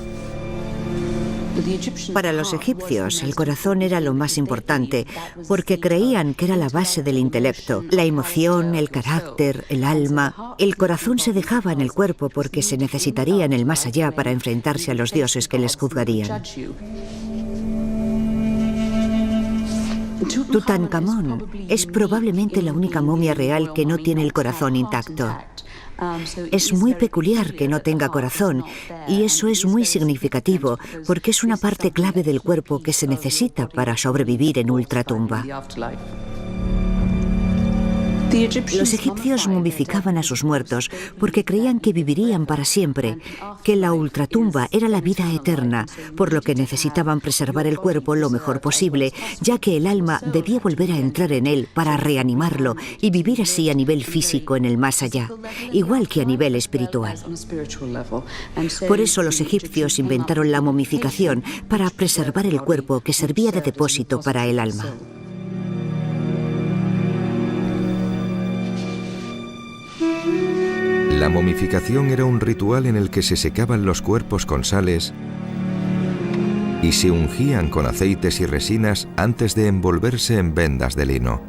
Para los egipcios, el corazón era lo más importante, porque creían que era la base del intelecto, la emoción, el carácter, el alma. El corazón se dejaba en el cuerpo porque se necesitaría en el más allá para enfrentarse a los dioses que les juzgarían. Tutankamón es probablemente la única momia real que no tiene el corazón intacto. Es muy peculiar que no tenga corazón, y eso es muy significativo porque es una parte clave del cuerpo que se necesita para sobrevivir en ultratumba. Los egipcios momificaban a sus muertos porque creían que vivirían para siempre, que la ultratumba era la vida eterna, por lo que necesitaban preservar el cuerpo lo mejor posible, ya que el alma debía volver a entrar en él para reanimarlo y vivir así a nivel físico en el más allá, igual que a nivel espiritual. Por eso los egipcios inventaron la momificación para preservar el cuerpo que servía de depósito para el alma. La momificación era un ritual en el que se secaban los cuerpos con sales y se ungían con aceites y resinas antes de envolverse en vendas de lino.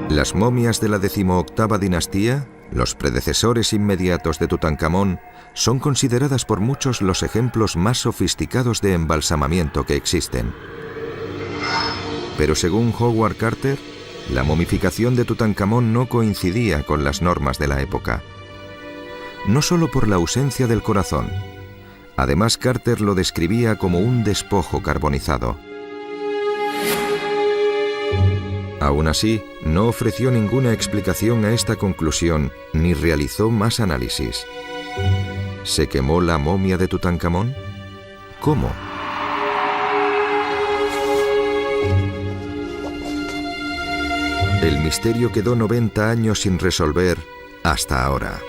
Las momias de la 18ª dinastía, los predecesores inmediatos de Tutankamón, son consideradas por muchos los ejemplos más sofisticados de embalsamamiento que existen. Pero según Howard Carter, la momificación de Tutankamón no coincidía con las normas de la época. No solo por la ausencia del corazón. Además, Carter lo describía como un despojo carbonizado. Aún así, no ofreció ninguna explicación a esta conclusión ni realizó más análisis. ¿Se quemó la momia de Tutankamón? ¿Cómo? El misterio quedó 90 años sin resolver hasta ahora.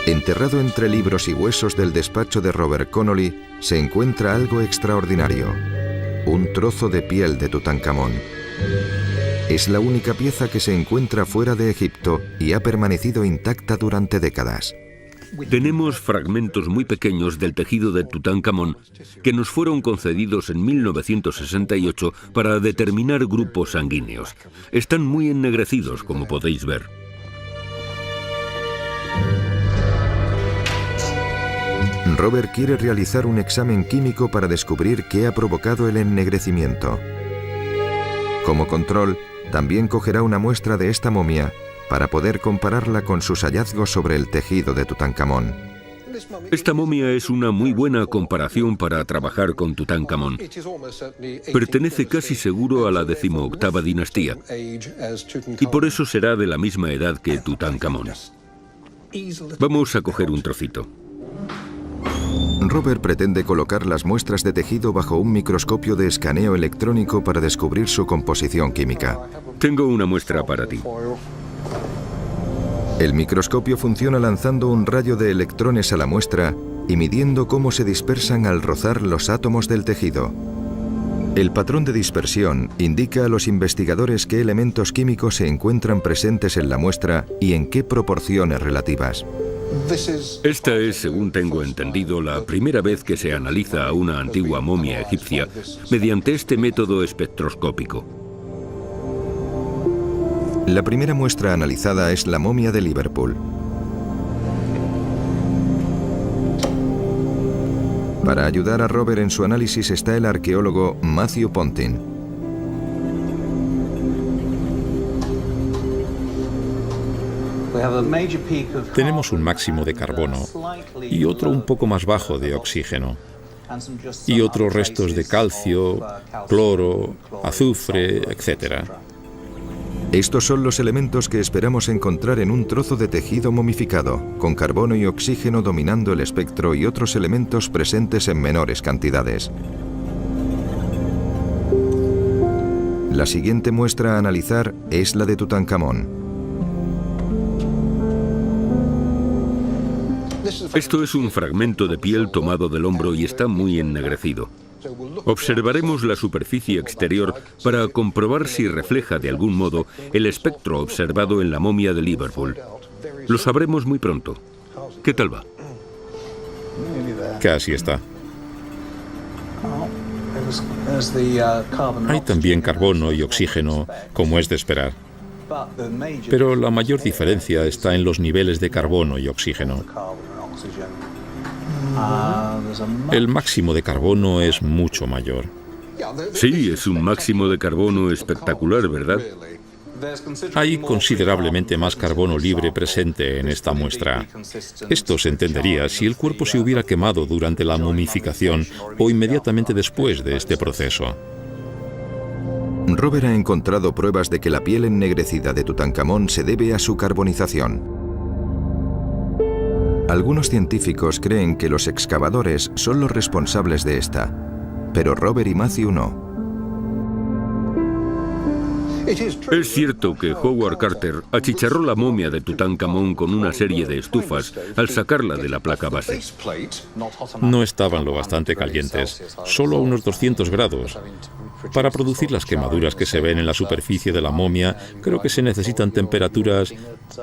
Enterrado entre libros y huesos del despacho de Robert Connolly se encuentra algo extraordinario: un trozo de piel de Tutankamón. Es la única pieza que se encuentra fuera de Egipto y ha permanecido intacta durante décadas. Tenemos fragmentos muy pequeños del tejido de Tutankamón que nos fueron concedidos en 1968 para determinar grupos sanguíneos. Están muy ennegrecidos, como podéis ver. Robert quiere realizar un examen químico para descubrir qué ha provocado el ennegrecimiento. Como control, también cogerá una muestra de esta momia para poder compararla con sus hallazgos sobre el tejido de Tutankamón. Esta momia es una muy buena comparación para trabajar con Tutankamón. Pertenece casi seguro a la 18ª dinastía y por eso será de la misma edad que Tutankamón. Vamos a coger un trocito. Robert pretende colocar las muestras de tejido bajo un microscopio de escaneo electrónico para descubrir su composición química. Tengo una muestra para ti. El microscopio funciona lanzando un rayo de electrones a la muestra y midiendo cómo se dispersan al rozar los átomos del tejido. El patrón de dispersión indica a los investigadores qué elementos químicos se encuentran presentes en la muestra y en qué proporciones relativas. Esta es, según tengo entendido, la primera vez que se analiza a una antigua momia egipcia mediante este método espectroscópico. La primera muestra analizada es la momia de Liverpool. Para ayudar a Robert en su análisis está el arqueólogo Matthew Pontin. Tenemos un máximo de carbono y otro un poco más bajo de oxígeno. y otros restos de calcio, cloro, azufre, etc. Estos son los elementos que esperamos encontrar en un trozo de tejido momificado, con carbono y oxígeno dominando el espectro y otros elementos presentes en menores cantidades. La siguiente muestra a analizar es la de Tutankamón. Esto es un fragmento de piel tomado del hombro y está muy ennegrecido. Observaremos la superficie exterior para comprobar si refleja de algún modo el espectro observado en la momia de Liverpool. Lo sabremos muy pronto. ¿Qué tal va? Casi está. Hay también carbono y oxígeno, como es de esperar. Pero la mayor diferencia está en los niveles de carbono y oxígeno. El máximo de carbono es mucho mayor. Sí, es un máximo de carbono espectacular, ¿verdad? Hay considerablemente más carbono libre presente en esta muestra. Esto se entendería si el cuerpo se hubiera quemado durante la momificación o inmediatamente después de este proceso. Robert ha encontrado pruebas de que la piel ennegrecida de Tutankamón se debe a su carbonización. Algunos científicos creen que los excavadores son los responsables de esta, pero Robert y Matthew no. Es cierto que Howard Carter achicharró la momia de Tutankamón con una serie de estufas al sacarla de la placa base. No estaban lo bastante calientes, solo a unos 200 grados. Para producir las quemaduras que se ven en la superficie de la momia, creo que se necesitan temperaturas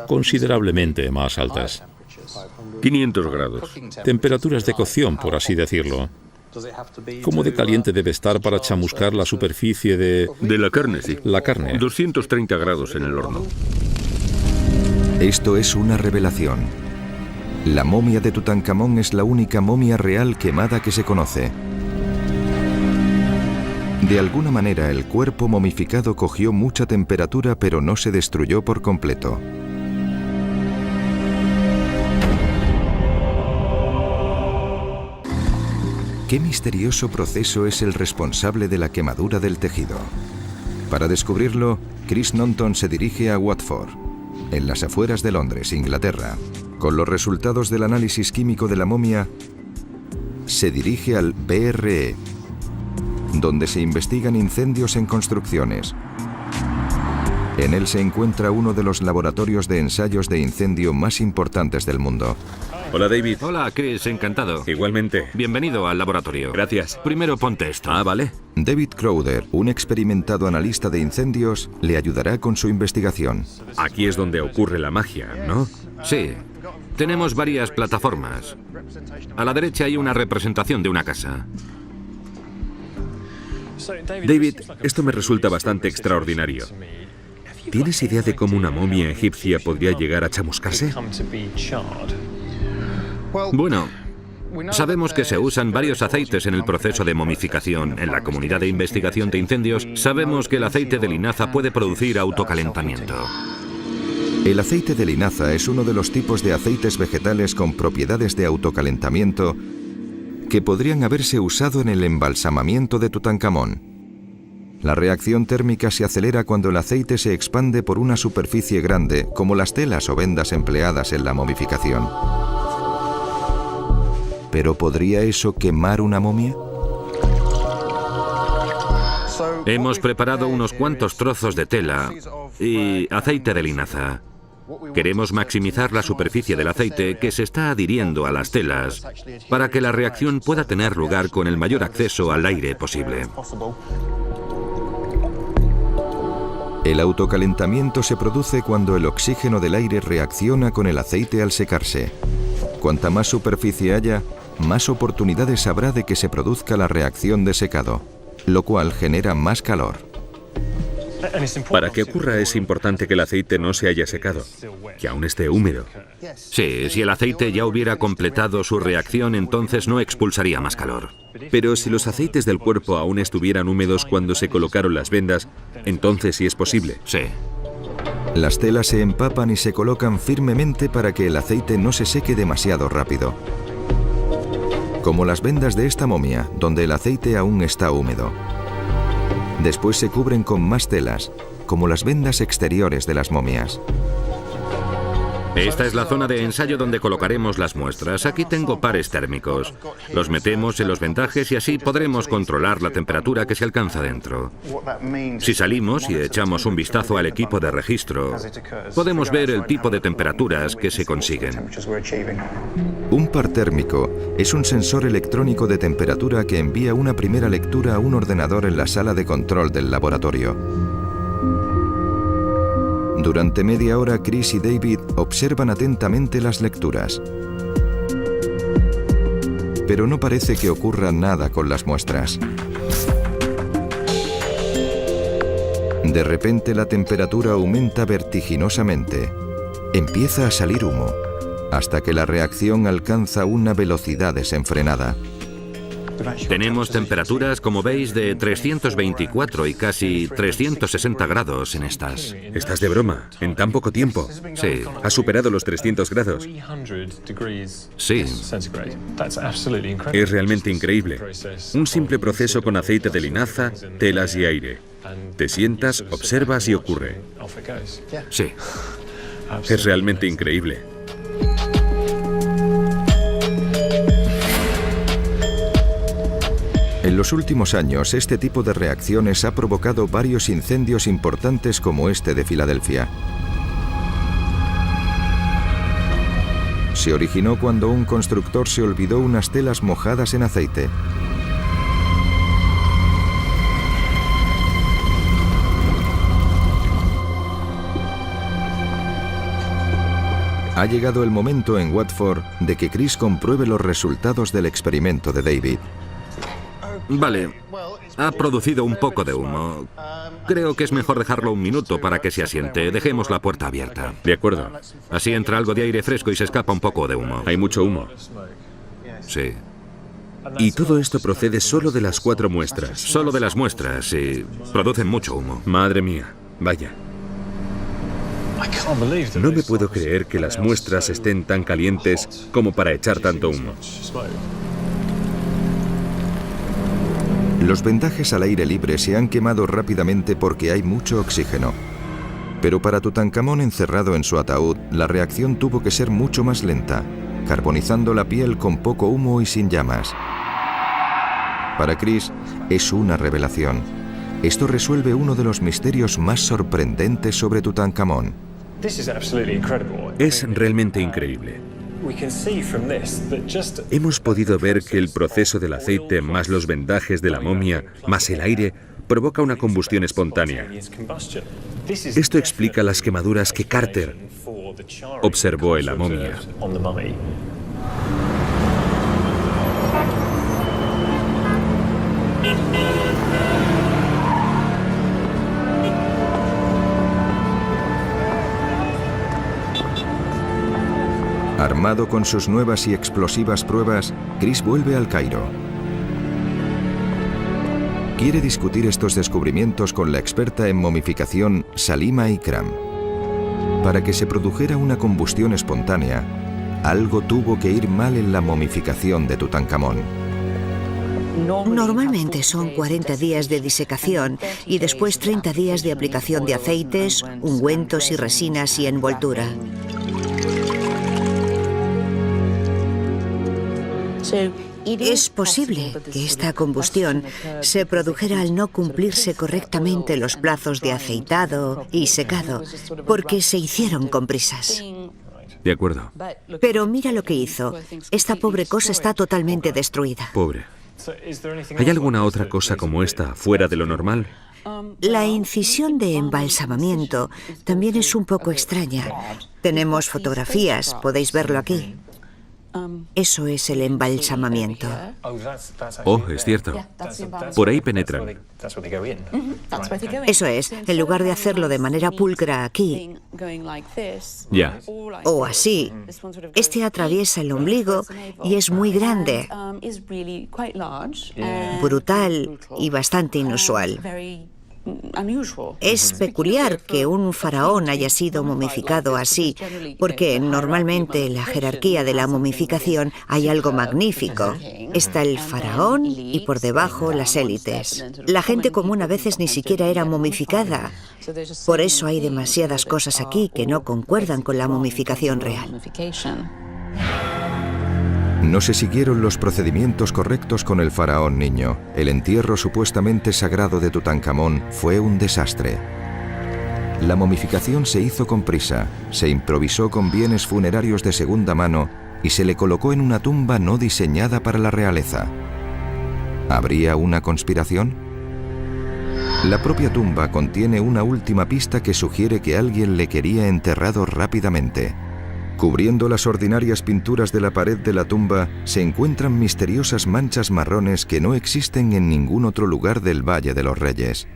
considerablemente más altas. 500 grados. Temperaturas de cocción, por así decirlo. ¿Cómo de caliente debe estar para chamuscar la superficie de la carne, sí. La carne. 230 grados en el horno. Esto es una revelación. La momia de Tutankamón es la única momia real quemada que se conoce. De alguna manera, el cuerpo momificado cogió mucha temperatura, pero no se destruyó por completo. ¿Qué misterioso proceso es el responsable de la quemadura del tejido? Para descubrirlo, Chris Nonton se dirige a Watford, en las afueras de Londres, Inglaterra. Con los resultados del análisis químico de la momia, se dirige al BRE, donde se investigan incendios en construcciones. En él se encuentra uno de los laboratorios de ensayos de incendio más importantes del mundo. Hola, David. Hola, Chris, encantado. Igualmente. Bienvenido al laboratorio. Gracias. Primero ponte esto. Ah, vale. David Crowder, un experimentado analista de incendios, le ayudará con su investigación. Aquí es donde ocurre la magia, ¿no? Sí. Tenemos varias plataformas. A la derecha hay una representación de una casa. David, esto me resulta bastante extraordinario. ¿Tienes idea de cómo una momia egipcia podría llegar a chamuscarse? Bueno, sabemos que se usan varios aceites en el proceso de momificación. En la comunidad de investigación de incendios, sabemos que el aceite de linaza puede producir autocalentamiento. El aceite de linaza es uno de los tipos de aceites vegetales con propiedades de autocalentamiento que podrían haberse usado en el embalsamamiento de Tutankamón. La reacción térmica se acelera cuando el aceite se expande por una superficie grande, como las telas o vendas empleadas en la momificación. ¿Pero podría eso quemar una momia? Hemos preparado unos cuantos trozos de tela y aceite de linaza. Queremos maximizar la superficie del aceite que se está adhiriendo a las telas para que la reacción pueda tener lugar con el mayor acceso al aire posible. El autocalentamiento se produce cuando el oxígeno del aire reacciona con el aceite al secarse. Cuanta más superficie haya, más oportunidades habrá de que se produzca la reacción de secado, lo cual genera más calor. Para que ocurra es importante que el aceite no se haya secado, que aún esté húmedo. Sí, si el aceite ya hubiera completado su reacción, entonces no expulsaría más calor. Pero si los aceites del cuerpo aún estuvieran húmedos cuando se colocaron las vendas, entonces sí es posible. Sí. Las telas se empapan y se colocan firmemente para que el aceite no se seque demasiado rápido. como las vendas de esta momia, donde el aceite aún está húmedo. Después se cubren con más telas, como las vendas exteriores de las momias. Esta es la zona de ensayo donde colocaremos las muestras. Aquí tengo pares térmicos. Los metemos en los vendajes y así podremos controlar la temperatura que se alcanza dentro. Si salimos y echamos un vistazo al equipo de registro, podemos ver el tipo de temperaturas que se consiguen. Un par térmico es un sensor electrónico de temperatura que envía una primera lectura a un ordenador en la sala de control del laboratorio. Durante media hora, Chris y David observan atentamente las lecturas. Pero no parece que ocurra nada con las muestras. De repente la temperatura aumenta vertiginosamente. Empieza a salir humo, hasta que la reacción alcanza una velocidad desenfrenada. Tenemos temperaturas, como veis, de 324 y casi 360 grados en estas. ¿Estás de broma? ¿En tan poco tiempo? Sí. ¿Has superado los 300 grados? Sí. Es realmente increíble. Un simple proceso con aceite de linaza, telas y aire. Te sientas, observas y ocurre. Sí. Es realmente increíble. En los últimos años, este tipo de reacciones ha provocado varios incendios importantes como este de Filadelfia. Se originó cuando un constructor se olvidó unas telas mojadas en aceite. Ha llegado el momento en Watford de que Chris compruebe los resultados del experimento de David. Vale, ha producido un poco de humo. Creo que es mejor dejarlo un minuto para que se asiente. Dejemos la puerta abierta. De acuerdo. Así entra algo de aire fresco y se escapa un poco de humo. Hay mucho humo. Sí. Y todo esto procede solo de las 4 muestras. Solo de las muestras, sí. Producen mucho humo. Madre mía, vaya. No me puedo creer que las muestras estén tan calientes como para echar tanto humo. Los vendajes al aire libre se han quemado rápidamente porque hay mucho oxígeno. Pero para Tutankamón encerrado en su ataúd, la reacción tuvo que ser mucho más lenta, carbonizando la piel con poco humo y sin llamas. Para Chris, es una revelación. Esto resuelve uno de los misterios más sorprendentes sobre Tutankamón. Es realmente increíble. Hemos podido ver que el proceso del aceite más los vendajes de la momia más el aire provoca una combustión espontánea. Esto explica las quemaduras que Carter observó en la momia. Armado con sus nuevas y explosivas pruebas, Chris vuelve al Cairo. Quiere discutir estos descubrimientos con la experta en momificación Salima Ikram. Para que se produjera una combustión espontánea, algo tuvo que ir mal en la momificación de Tutankamón. Normalmente son 40 días de disecación y después 30 días de aplicación de aceites, ungüentos y resinas y envoltura. Es posible que esta combustión se produjera al no cumplirse correctamente los plazos de aceitado y secado, porque se hicieron con prisas. De acuerdo. Pero mira lo que hizo. Esta pobre cosa está totalmente destruida. Pobre. ¿Hay alguna otra cosa como esta fuera de lo normal? La incisión de embalsamamiento también es un poco extraña. Tenemos fotografías, podéis verlo aquí. Eso es el embalsamamiento. Oh, es cierto. Por ahí penetran. Eso es, en lugar de hacerlo de manera pulcra aquí, Ya. o así, este atraviesa el ombligo y es muy grande, brutal y bastante inusual. Es peculiar que un faraón haya sido momificado así, porque normalmente en la jerarquía de la momificación hay algo magnífico. Está el faraón y por debajo las élites. La gente común a veces ni siquiera era momificada. Por eso hay demasiadas cosas aquí que no concuerdan con la momificación real. No se siguieron los procedimientos correctos con el faraón niño. El entierro supuestamente sagrado de Tutankamón fue un desastre. La momificación se hizo con prisa, se improvisó con bienes funerarios de segunda mano y se le colocó en una tumba no diseñada para la realeza. ¿Habría una conspiración? La propia tumba contiene una última pista que sugiere que alguien le quería enterrado rápidamente. Cubriendo las ordinarias pinturas de la pared de la tumba, se encuentran misteriosas manchas marrones que no existen en ningún otro lugar del Valle de los Reyes.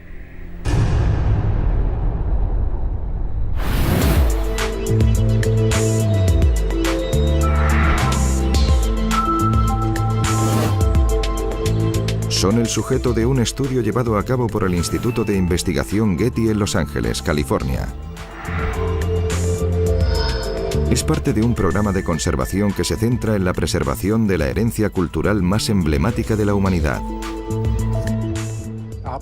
Son el sujeto de un estudio llevado a cabo por el Instituto de Investigación Getty en Los Ángeles, California. Es parte de un programa de conservación que se centra en la preservación de la herencia cultural más emblemática de la humanidad.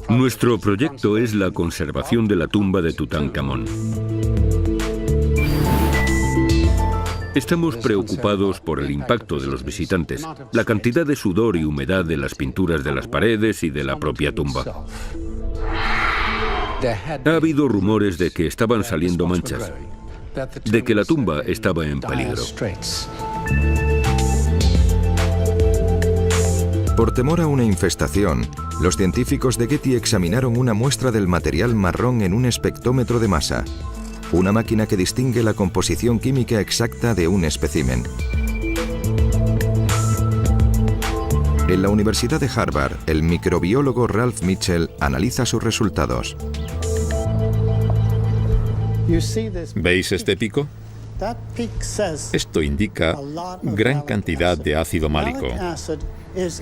Nuestro proyecto es la conservación de la tumba de Tutankamón. Estamos preocupados por el impacto de los visitantes, la cantidad de sudor y humedad de las pinturas de las paredes y de la propia tumba. Ha habido rumores de que estaban saliendo manchas, de que la tumba estaba en peligro. Por temor a una infestación, los científicos de Getty examinaron una muestra del material marrón en un espectrómetro de masa, una máquina que distingue la composición química exacta de un espécimen. En la Universidad de Harvard, el microbiólogo Ralph Mitchell analiza sus resultados. ¿Veis este pico? Esto indica gran cantidad de ácido málico,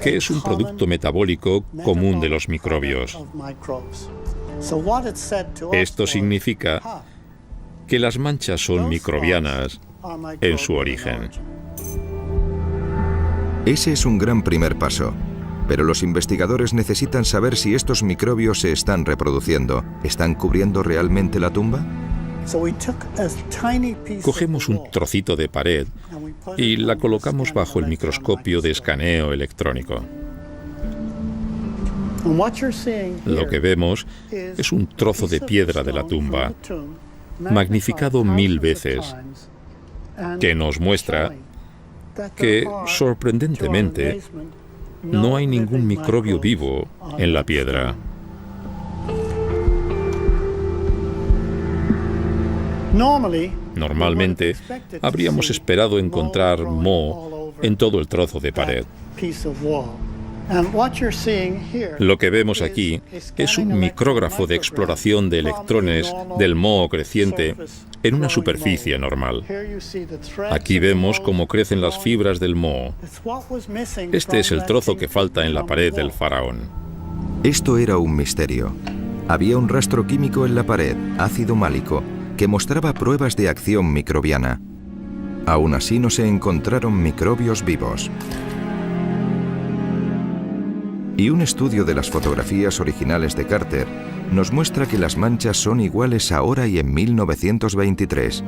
que es un producto metabólico común de los microbios. Esto significa que las manchas son microbianas en su origen. Ese es un gran primer paso, pero los investigadores necesitan saber si estos microbios se están reproduciendo. ¿Están cubriendo realmente la tumba? Cogemos un trocito de pared y la colocamos bajo el microscopio de escaneo electrónico. Lo que vemos es un trozo de piedra de la tumba, magnificado 1000 veces, que nos muestra que, sorprendentemente, no hay ningún microbio vivo en la piedra. Normalmente, habríamos esperado encontrar moho en todo el trozo de pared. Lo que vemos aquí es un micrógrafo de exploración de electrones del moho creciente en una superficie normal. Aquí vemos cómo crecen las fibras del moho. Este es el trozo que falta en la pared del faraón. Esto era un misterio. Había un rastro químico en la pared, ácido málico, que mostraba pruebas de acción microbiana. Aún así no se encontraron microbios vivos. Y un estudio de las fotografías originales de Carter nos muestra que las manchas son iguales ahora y en 1923.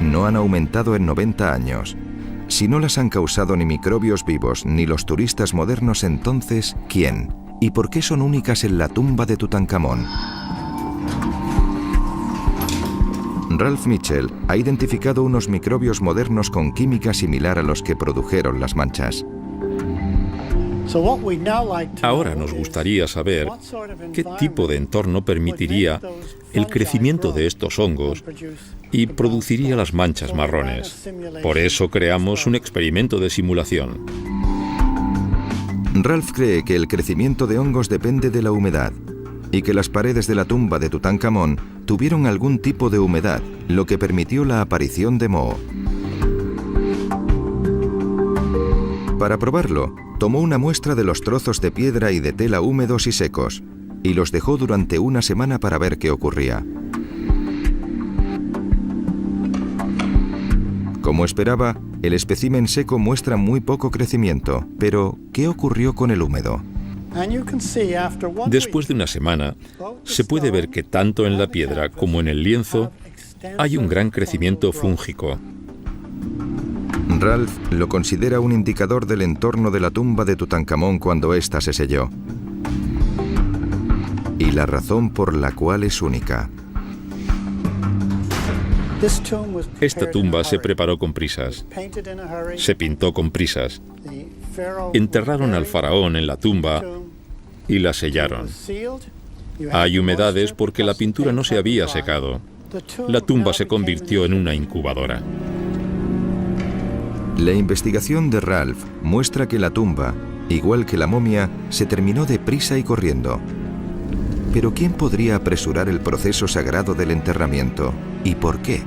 No han aumentado en 90 años. Si no las han causado ni microbios vivos ni los turistas modernos, entonces, ¿quién? ¿Y por qué son únicas en la tumba de Tutankamón? Ralph Mitchell ha identificado unos microbios modernos con química similar a los que produjeron las manchas. Ahora nos gustaría saber qué tipo de entorno permitiría el crecimiento de estos hongos y produciría las manchas marrones. Por eso creamos un experimento de simulación. Ralph cree que el crecimiento de hongos depende de la humedad y que las paredes de la tumba de Tutankamón tuvieron algún tipo de humedad, lo que permitió la aparición de moho. Para probarlo, tomó una muestra de los trozos de piedra y de tela húmedos y secos, y los dejó durante una semana para ver qué ocurría. Como esperaba, el espécimen seco muestra muy poco crecimiento, pero ¿qué ocurrió con el húmedo? Después de una semana, se puede ver que tanto en la piedra como en el lienzo hay un gran crecimiento fúngico. Ralph lo considera un indicador del entorno de la tumba de Tutankamón cuando ésta se selló. Y la razón por la cual es única. Esta tumba se preparó con prisas, se pintó con prisas, enterraron al faraón en la tumba y la sellaron. Hay humedades porque la pintura no se había secado. La tumba se convirtió en una incubadora. La investigación de Ralph muestra que la tumba, igual que la momia, se terminó deprisa y corriendo. Pero ¿quién podría apresurar el proceso sagrado del enterramiento? ¿Y por qué?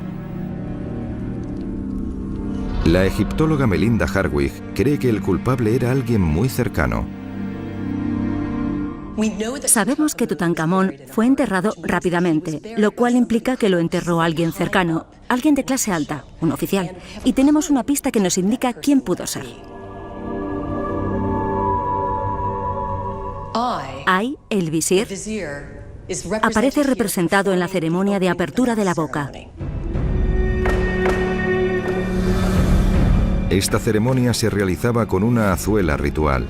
La egiptóloga Melinda Harwig cree que el culpable era alguien muy cercano. Sabemos que Tutankamón fue enterrado rápidamente, lo cual implica que lo enterró alguien cercano, alguien de clase alta, un oficial, y tenemos una pista que nos indica quién pudo ser. Ay, el visir, aparece representado en la ceremonia de apertura de la boca. Esta ceremonia se realizaba con una azuela ritual.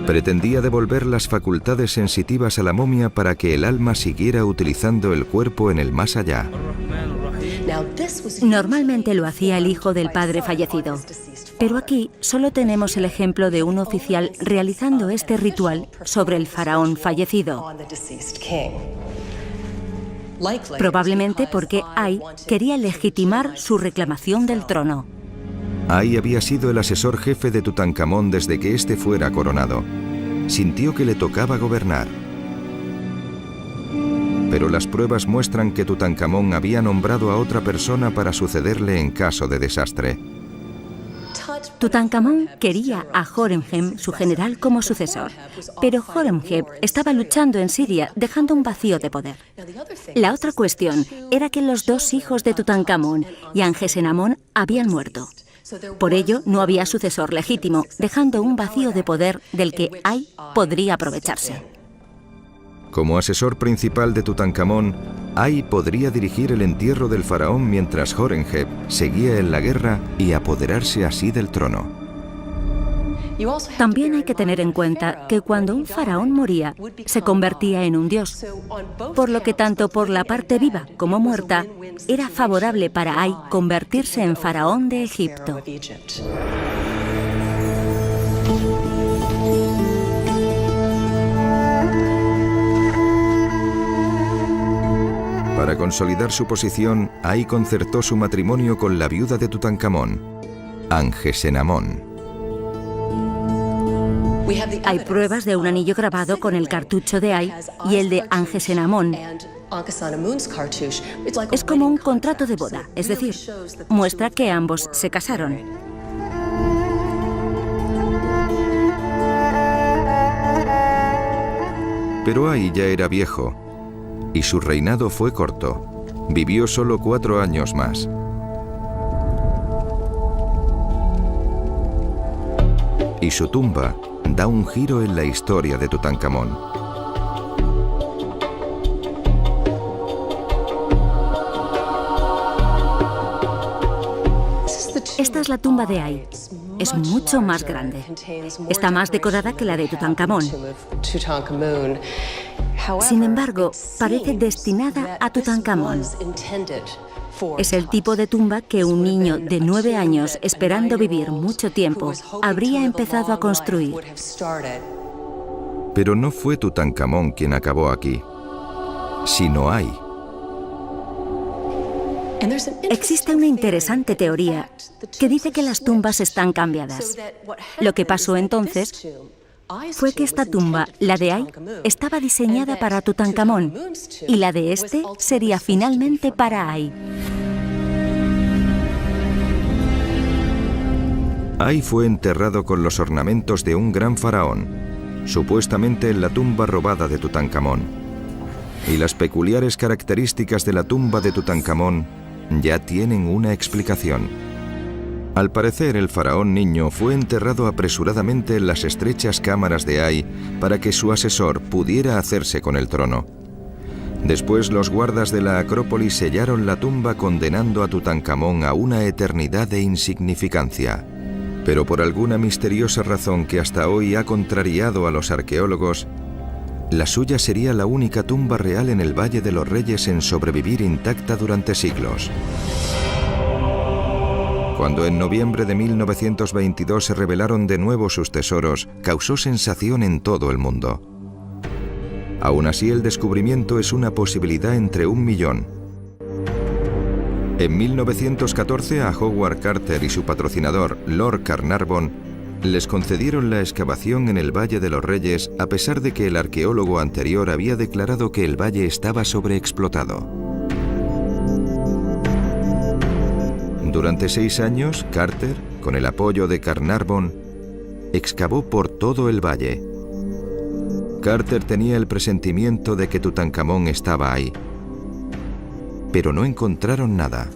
Pretendía devolver las facultades sensitivas a la momia para que el alma siguiera utilizando el cuerpo en el más allá. Normalmente lo hacía el hijo del padre fallecido, pero aquí solo tenemos el ejemplo de un oficial realizando este ritual sobre el faraón fallecido. Probablemente porque Ay quería legitimar su reclamación del trono. Ay había sido el asesor jefe de Tutankamón desde que éste fuera coronado. Sintió que le tocaba gobernar. Pero las pruebas muestran que Tutankamón había nombrado a otra persona para sucederle en caso de desastre. Tutankamón quería a Horemheb, su general, como sucesor, pero Horemheb estaba luchando en Siria, dejando un vacío de poder. La otra cuestión era que los dos hijos de Tutankamón y Angesenamón habían muerto. Por ello, no había sucesor legítimo, dejando un vacío de poder del que Ay podría aprovecharse. Como asesor principal de Tutankamón, Ay podría dirigir el entierro del faraón mientras Horemheb seguía en la guerra y apoderarse así del trono. También hay que tener en cuenta que cuando un faraón moría, se convertía en un dios, por lo que tanto por la parte viva como muerta, era favorable para Ay convertirse en faraón de Egipto. Para consolidar su posición, Ay concertó su matrimonio con la viuda de Tutankamón, Angesenamón. Hay pruebas de un anillo grabado con el cartucho de Ay y el de Angesenamón. Es como un contrato de boda, es decir, muestra que ambos se casaron. Pero Ay ya era viejo, y su reinado fue corto. Vivió solo 4 años más. Y su tumba da un giro en la historia de Tutankamón. Esta es la tumba de Ay. Es mucho más grande. Está más decorada que la de Tutankamón. Sin embargo, parece destinada a Tutankamón. Es el tipo de tumba que un niño de 9 años, esperando vivir mucho tiempo, habría empezado a construir. Pero no fue Tutankamón quien acabó aquí, sino Ay. Existe una interesante teoría que dice que las tumbas están cambiadas. Lo que pasó entonces fue que esta tumba, la de Ay, estaba diseñada para Tutankamón y la de este sería finalmente para Ay. Ahí fue enterrado con los ornamentos de un gran faraón, supuestamente en la tumba robada de Tutankamón. Y las peculiares características de la tumba de Tutankamón ya tienen una explicación. Al parecer, el faraón niño fue enterrado apresuradamente en las estrechas cámaras de Ay para que su asesor pudiera hacerse con el trono. Después, los guardas de la Acrópolis sellaron la tumba condenando a Tutankamón a una eternidad de insignificancia. Pero por alguna misteriosa razón que hasta hoy ha contrariado a los arqueólogos, la suya sería la única tumba real en el Valle de los Reyes en sobrevivir intacta durante siglos. Cuando en noviembre de 1922 se revelaron de nuevo sus tesoros, causó sensación en todo el mundo. Aún así, el descubrimiento es una posibilidad entre 1.000.000. En 1914, a Howard Carter y su patrocinador, Lord Carnarvon, les concedieron la excavación en el Valle de los Reyes, a pesar de que el arqueólogo anterior había declarado que el valle estaba sobreexplotado. Durante 6 años, Carter, con el apoyo de Carnarvon, excavó por todo el valle. Carter tenía el presentimiento de que Tutankamón estaba ahí, pero no encontraron nada.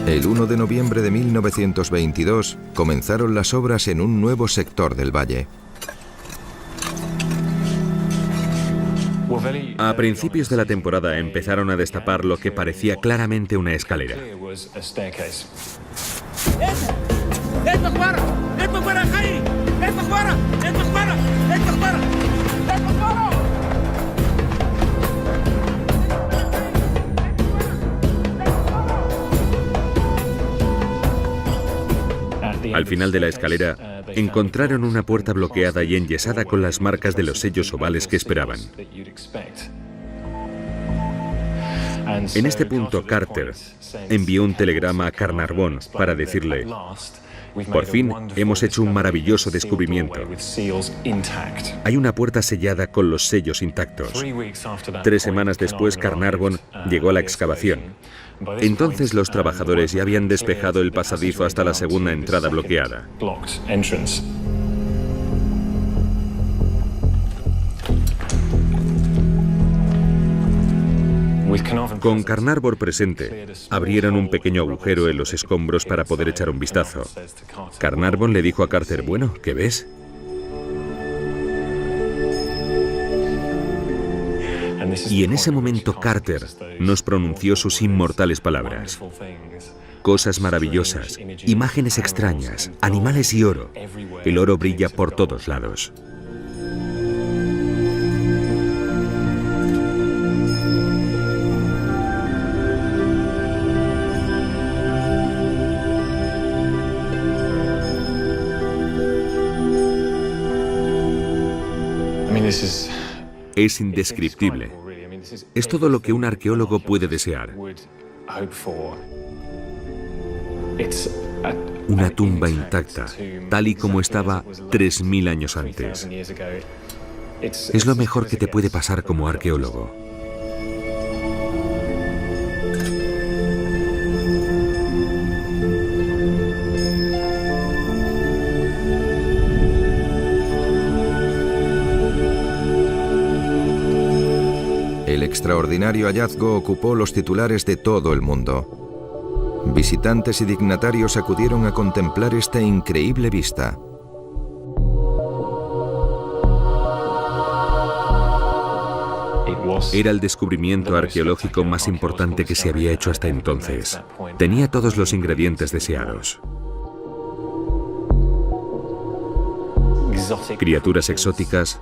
El 1 de noviembre de 1922 comenzaron las obras en un nuevo sector del valle. A principios de la temporada empezaron a destapar lo que parecía claramente una escalera. Al final de la escalera, encontraron una puerta bloqueada y enyesada con las marcas de los sellos ovales que esperaban. En este punto, Carter envió un telegrama a Carnarvon para decirle: por fin hemos hecho un maravilloso descubrimiento. Hay una puerta sellada con los sellos intactos. 3 semanas después, Carnarvon llegó a la excavación. Entonces los trabajadores ya habían despejado el pasadizo hasta la segunda entrada bloqueada. Con Carnarvon presente, abrieron un pequeño agujero en los escombros para poder echar un vistazo. Carnarvon le dijo a Carter: bueno, ¿qué ves? Y en ese momento Carter nos pronunció sus inmortales palabras: cosas maravillosas, imágenes extrañas, animales y oro. El oro brilla por todos lados. Es indescriptible. Es todo lo que un arqueólogo puede desear. Una tumba intacta, tal y como estaba 3000 años antes. Es lo mejor que te puede pasar como arqueólogo. El extraordinario hallazgo ocupó los titulares de todo el mundo. Visitantes y dignatarios acudieron a contemplar esta increíble vista. Era el descubrimiento arqueológico más importante que se había hecho hasta entonces. Tenía todos los ingredientes deseados. Criaturas exóticas,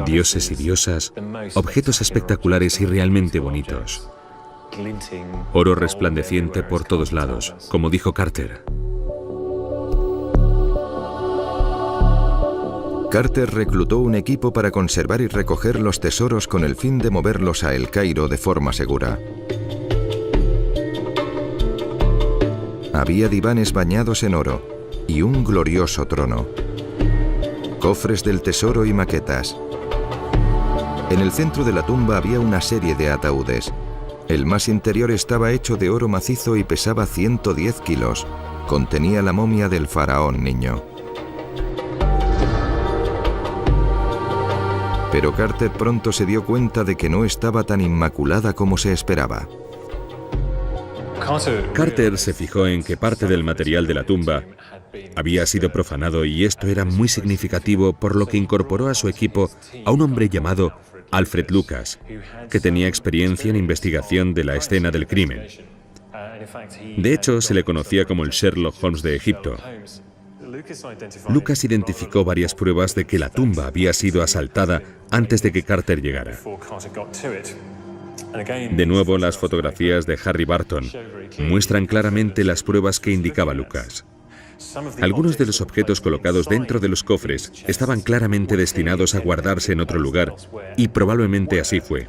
dioses y diosas, objetos espectaculares y realmente bonitos. Oro resplandeciente por todos lados, como dijo Carter. Carter reclutó un equipo para conservar y recoger los tesoros con el fin de moverlos a El Cairo de forma segura. Había divanes bañados en oro y un glorioso trono. Cofres del tesoro y maquetas. En el centro de la tumba había una serie de ataúdes. El más interior estaba hecho de oro macizo y pesaba 110 kilos. contenía la momia del faraón niño. Pero Carter pronto se dio cuenta de que no estaba tan inmaculada como se esperaba. Carter se fijó en que parte del material de la tumba había sido profanado y esto era muy significativo, por lo que incorporó a su equipo a un hombre llamado Alfred Lucas, que tenía experiencia en investigación de la escena del crimen. De hecho, se le conocía como el Sherlock Holmes de Egipto. Lucas identificó varias pruebas de que la tumba había sido asaltada antes de que Carter llegara. De nuevo, las fotografías de Harry Barton muestran claramente las pruebas que indicaba Lucas. Algunos de los objetos colocados dentro de los cofres estaban claramente destinados a guardarse en otro lugar, y probablemente así fue.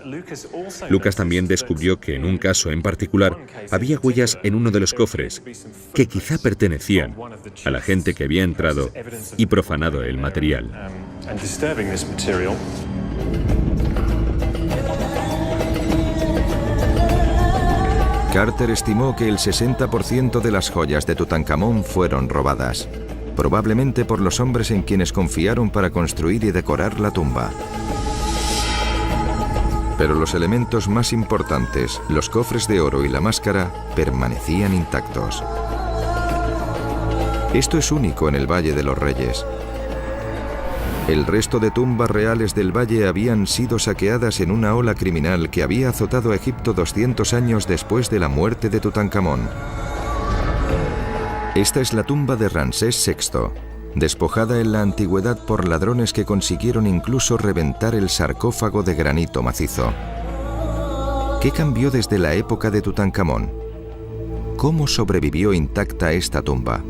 Lucas también descubrió que en un caso en particular había huellas en uno de los cofres que quizá pertenecían a la gente que había entrado y profanado el material. Carter estimó que el 60% de las joyas de Tutankamón fueron robadas, probablemente por los hombres en quienes confiaron para construir y decorar la tumba. Pero los elementos más importantes, los cofres de oro y la máscara, permanecían intactos. Esto es único en el Valle de los Reyes. El resto de tumbas reales del valle habían sido saqueadas en una ola criminal que había azotado a Egipto 200 años después de la muerte de Tutankamón. Esta es la tumba de Ramsés VI, despojada en la antigüedad por ladrones que consiguieron incluso reventar el sarcófago de granito macizo. ¿Qué cambió desde la época de Tutankamón? ¿Cómo sobrevivió intacta esta tumba?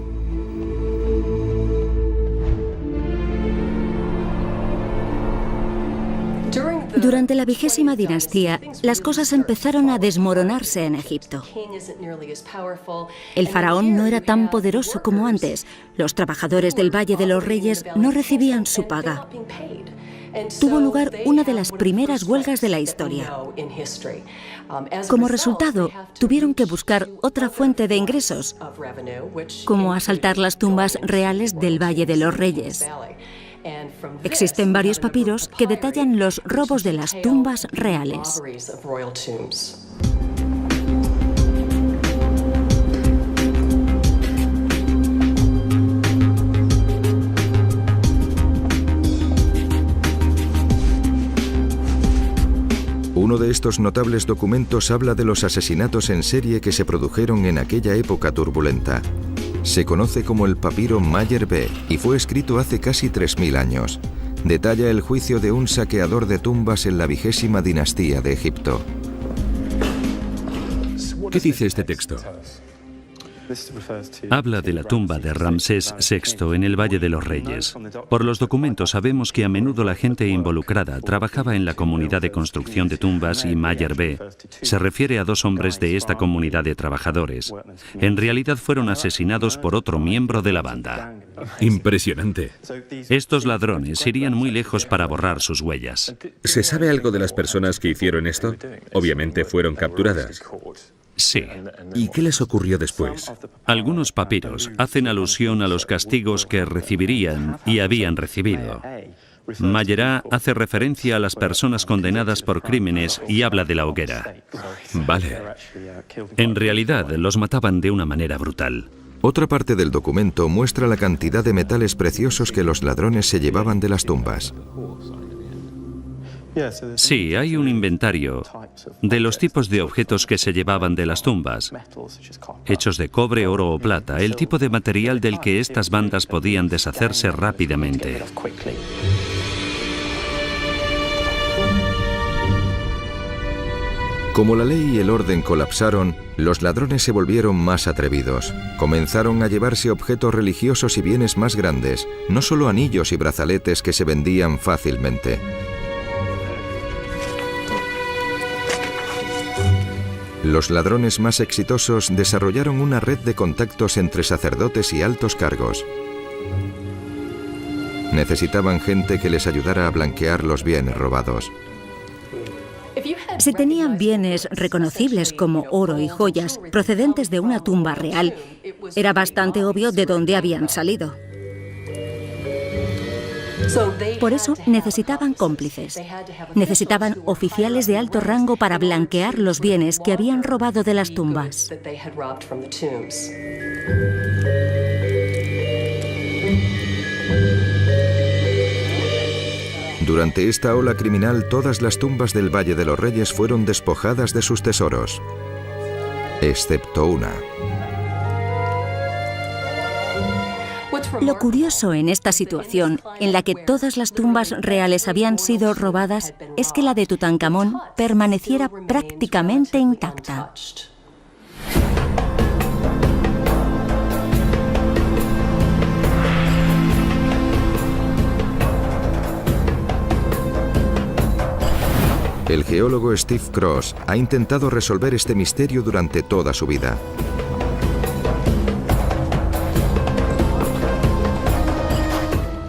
Durante la 20ª dinastía, las cosas empezaron a desmoronarse en Egipto. El faraón no era tan poderoso como antes. Los trabajadores del Valle de los Reyes no recibían su paga. Tuvo lugar una de las primeras huelgas de la historia. Como resultado, tuvieron que buscar otra fuente de ingresos, como asaltar las tumbas reales del Valle de los Reyes. Existen varios papiros que detallan los robos de las tumbas reales. Uno de estos notables documentos habla de los asesinatos en serie que se produjeron en aquella época turbulenta. Se conoce como el papiro Mayer B y fue escrito hace casi 3000 años. Detalla el juicio de un saqueador de tumbas en la 20ª dinastía de Egipto. ¿Qué dice este texto? Habla de la tumba de Ramsés VI en el Valle de los Reyes. Por los documentos sabemos que a menudo la gente involucrada trabajaba en la comunidad de construcción de tumbas y Mayer B se refiere a dos hombres de esta comunidad de trabajadores. En realidad fueron asesinados por otro miembro de la banda. Impresionante. Estos ladrones irían muy lejos para borrar sus huellas. ¿Se sabe algo de las personas que hicieron esto? Obviamente fueron capturadas. Sí. ¿Y qué les ocurrió después? Algunos papiros hacen alusión a los castigos que recibirían y habían recibido. Mayerá hace referencia a las personas condenadas por crímenes y habla de la hoguera. Vale. En realidad, los mataban de una manera brutal. Otra parte del documento muestra la cantidad de metales preciosos que los ladrones se llevaban de las tumbas. Sí, hay un inventario de los tipos de objetos que se llevaban de las tumbas, hechos de cobre, oro o plata, el tipo de material del que estas bandas podían deshacerse rápidamente. Como la ley y el orden colapsaron, los ladrones se volvieron más atrevidos. Comenzaron a llevarse objetos religiosos y bienes más grandes, no solo anillos y brazaletes que se vendían fácilmente. Los ladrones más exitosos desarrollaron una red de contactos entre sacerdotes y altos cargos. Necesitaban gente que les ayudara a blanquear los bienes robados. Si tenían bienes reconocibles como oro y joyas procedentes de una tumba real, era bastante obvio de dónde habían salido. Por eso necesitaban cómplices. Necesitaban oficiales de alto rango para blanquear los bienes que habían robado de las tumbas. Durante esta ola criminal, todas las tumbas del Valle de los Reyes fueron despojadas de sus tesoros, excepto una. Lo curioso en esta situación, en la que todas las tumbas reales habían sido robadas, es que la de Tutankamón permaneciera prácticamente intacta. El geólogo Steve Cross ha intentado resolver este misterio durante toda su vida.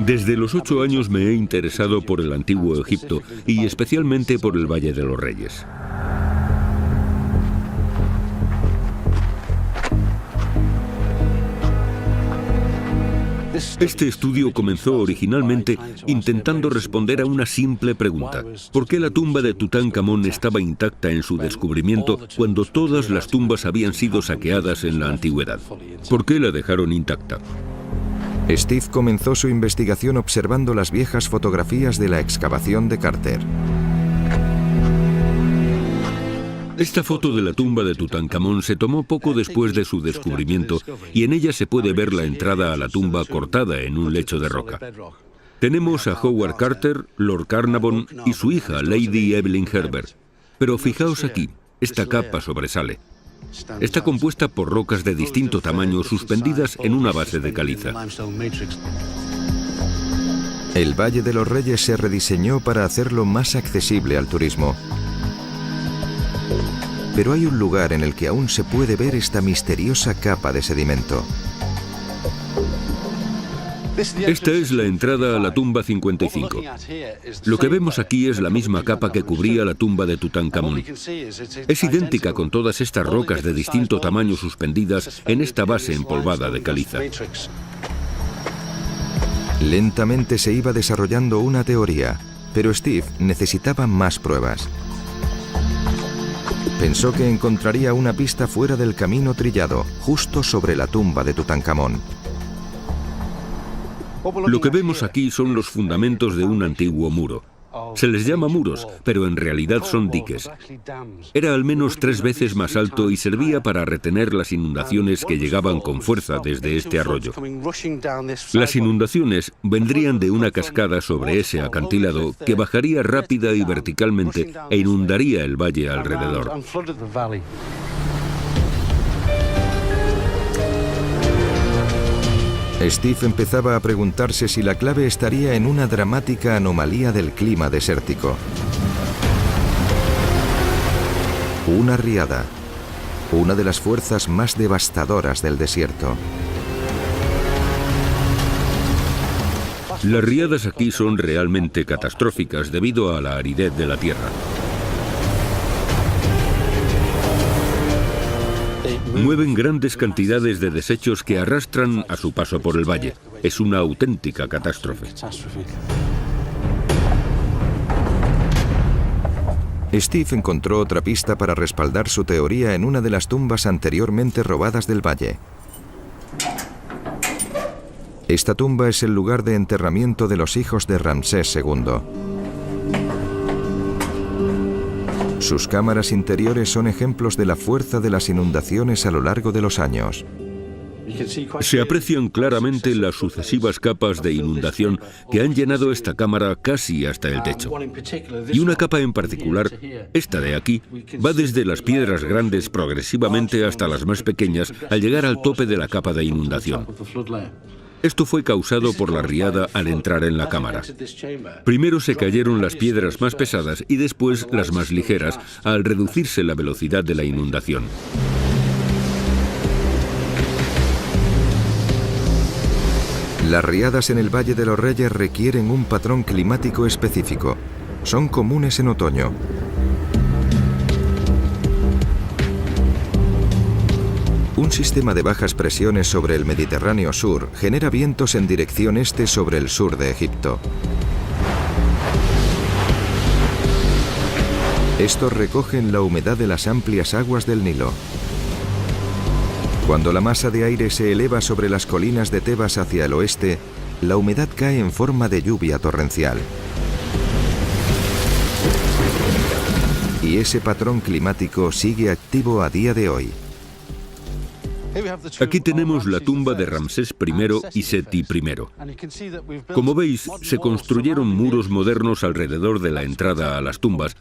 Desde los 8 años me he interesado por el antiguo Egipto y especialmente por el Valle de los Reyes. Este estudio comenzó originalmente intentando responder a una simple pregunta: ¿por qué la tumba de Tutankamón estaba intacta en su descubrimiento cuando todas las tumbas habían sido saqueadas en la antigüedad? ¿Por qué la dejaron intacta? Steve comenzó su investigación observando las viejas fotografías de la excavación de Carter. Esta foto de la tumba de Tutankamón se tomó poco después de su descubrimiento y en ella se puede ver la entrada a la tumba cortada en un lecho de roca. Tenemos a Howard Carter, Lord Carnarvon y su hija Lady Evelyn Herbert. Pero fijaos aquí, esta capa sobresale. Está compuesta por rocas de distinto tamaño suspendidas en una base de caliza. El Valle de los Reyes se rediseñó para hacerlo más accesible al turismo. Pero hay un lugar en el que aún se puede ver esta misteriosa capa de sedimento. Esta es la entrada a la tumba 55. Lo que vemos aquí es la misma capa que cubría la tumba de Tutankamón. Es idéntica con todas estas rocas de distinto tamaño suspendidas en esta base empolvada de caliza. Lentamente se iba desarrollando una teoría, pero Steve necesitaba más pruebas. Pensó que encontraría una pista fuera del camino trillado, justo sobre la tumba de Tutankamón. Lo que vemos aquí son los fundamentos de un antiguo muro. Se les llama muros, pero en realidad son diques. Era al menos 3 veces más alto y servía para retener las inundaciones que llegaban con fuerza desde este arroyo. Las inundaciones vendrían de una cascada sobre ese acantilado que bajaría rápida y verticalmente e inundaría el valle alrededor. Steve empezaba a preguntarse si la clave estaría en una dramática anomalía del clima desértico. Una riada, una de las fuerzas más devastadoras del desierto. Las riadas aquí son realmente catastróficas debido a la aridez de la tierra. Mueven grandes cantidades de desechos que arrastran a su paso por el valle. Es una auténtica catástrofe. Steve encontró otra pista para respaldar su teoría en una de las tumbas anteriormente robadas del valle. Esta tumba es el lugar de enterramiento de los hijos de Ramsés II. Sus cámaras interiores son ejemplos de la fuerza de las inundaciones a lo largo de los años. Se aprecian claramente las sucesivas capas de inundación que han llenado esta cámara casi hasta el techo. Y una capa en particular, esta de aquí, va desde las piedras grandes progresivamente hasta las más pequeñas al llegar al tope de la capa de inundación. Esto fue causado por la riada al entrar en la cámara. Primero se cayeron las piedras más pesadas y después las más ligeras, al reducirse la velocidad de la inundación. Las riadas en el Valle de los Reyes requieren un patrón climático específico. Son comunes en otoño. Un sistema de bajas presiones sobre el Mediterráneo sur genera vientos en dirección este sobre el sur de Egipto. Estos recogen la humedad de las amplias aguas del Nilo. Cuando la masa de aire se eleva sobre las colinas de Tebas hacia el oeste, la humedad cae en forma de lluvia torrencial. Y ese patrón climático sigue activo a día de hoy. Aquí tenemos la tumba de Ramsés I y Seti I. Como veis, se construyeron muros modernos alrededor de la entrada a las tumbas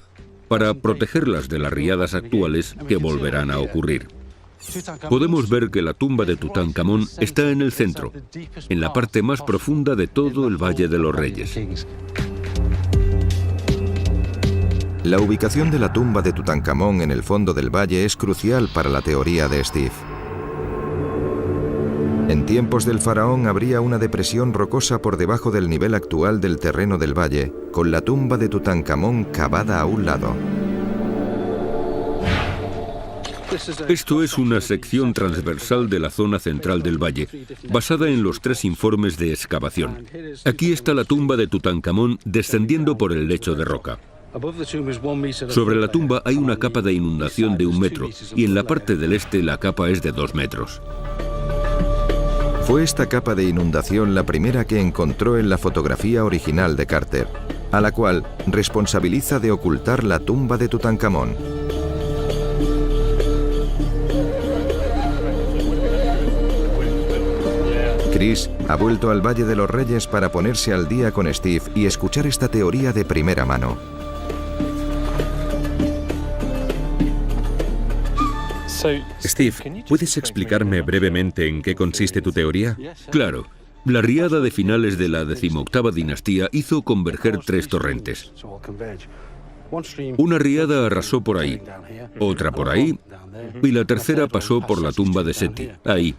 para protegerlas de las riadas actuales que volverán a ocurrir. Podemos ver que la tumba de Tutankamón está en el centro, en la parte más profunda de todo el Valle de los Reyes. La ubicación de la tumba de Tutankamón en el fondo del valle es crucial para la teoría de Steve. En tiempos del faraón habría una depresión rocosa por debajo del nivel actual del terreno del valle, con la tumba de Tutankamón cavada a un lado. Esto es una sección transversal de la zona central del valle, basada en los 3 informes de excavación. Aquí está la tumba de Tutankamón descendiendo por el lecho de roca. Sobre la tumba hay una capa de inundación de 1 metro y en la parte del este la capa es de 2 metros. Fue esta capa de inundación la primera que encontró en la fotografía original de Carter, a la cual responsabiliza de ocultar la tumba de Tutankamón. Chris ha vuelto al Valle de los Reyes para ponerse al día con Steve y escuchar esta teoría de primera mano. Steve, ¿puedes explicarme brevemente en qué consiste tu teoría? Claro. La riada de finales de la 18ª dinastía hizo converger 3 torrentes. Una riada arrasó por ahí, otra por ahí, y la tercera pasó por la tumba de Seti, ahí.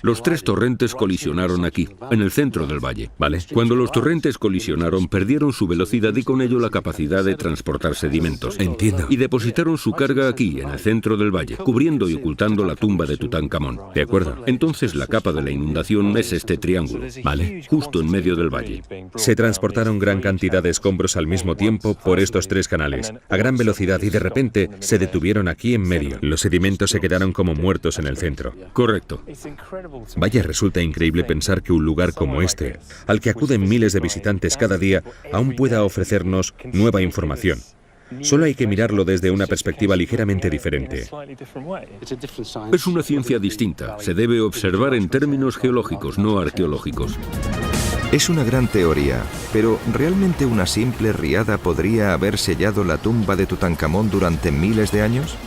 Los 3 torrentes colisionaron aquí, en el centro del valle. Vale. Cuando los torrentes colisionaron, perdieron su velocidad y con ello la capacidad de transportar sedimentos. Entiendo. Y depositaron su carga aquí, en el centro del valle, cubriendo y ocultando la tumba de Tutankamón. De acuerdo. Entonces la capa de la inundación es este triángulo, Vale. justo en medio del valle. Se transportaron gran cantidad de escombros al mismo tiempo por estos 3 canales, a gran velocidad, y de repente se detuvieron aquí en medio. Los sedimentos se quedaron como muertos en el centro. Correcto. Vaya, resulta increíble pensar que un lugar como este, al que acuden miles de visitantes cada día, aún pueda ofrecernos nueva información. Solo hay que mirarlo desde una perspectiva ligeramente diferente. Es una ciencia distinta. Se debe observar en términos geológicos, no arqueológicos. Es una gran teoría, pero ¿realmente una simple riada podría haber sellado la tumba de Tutankamón durante miles de años?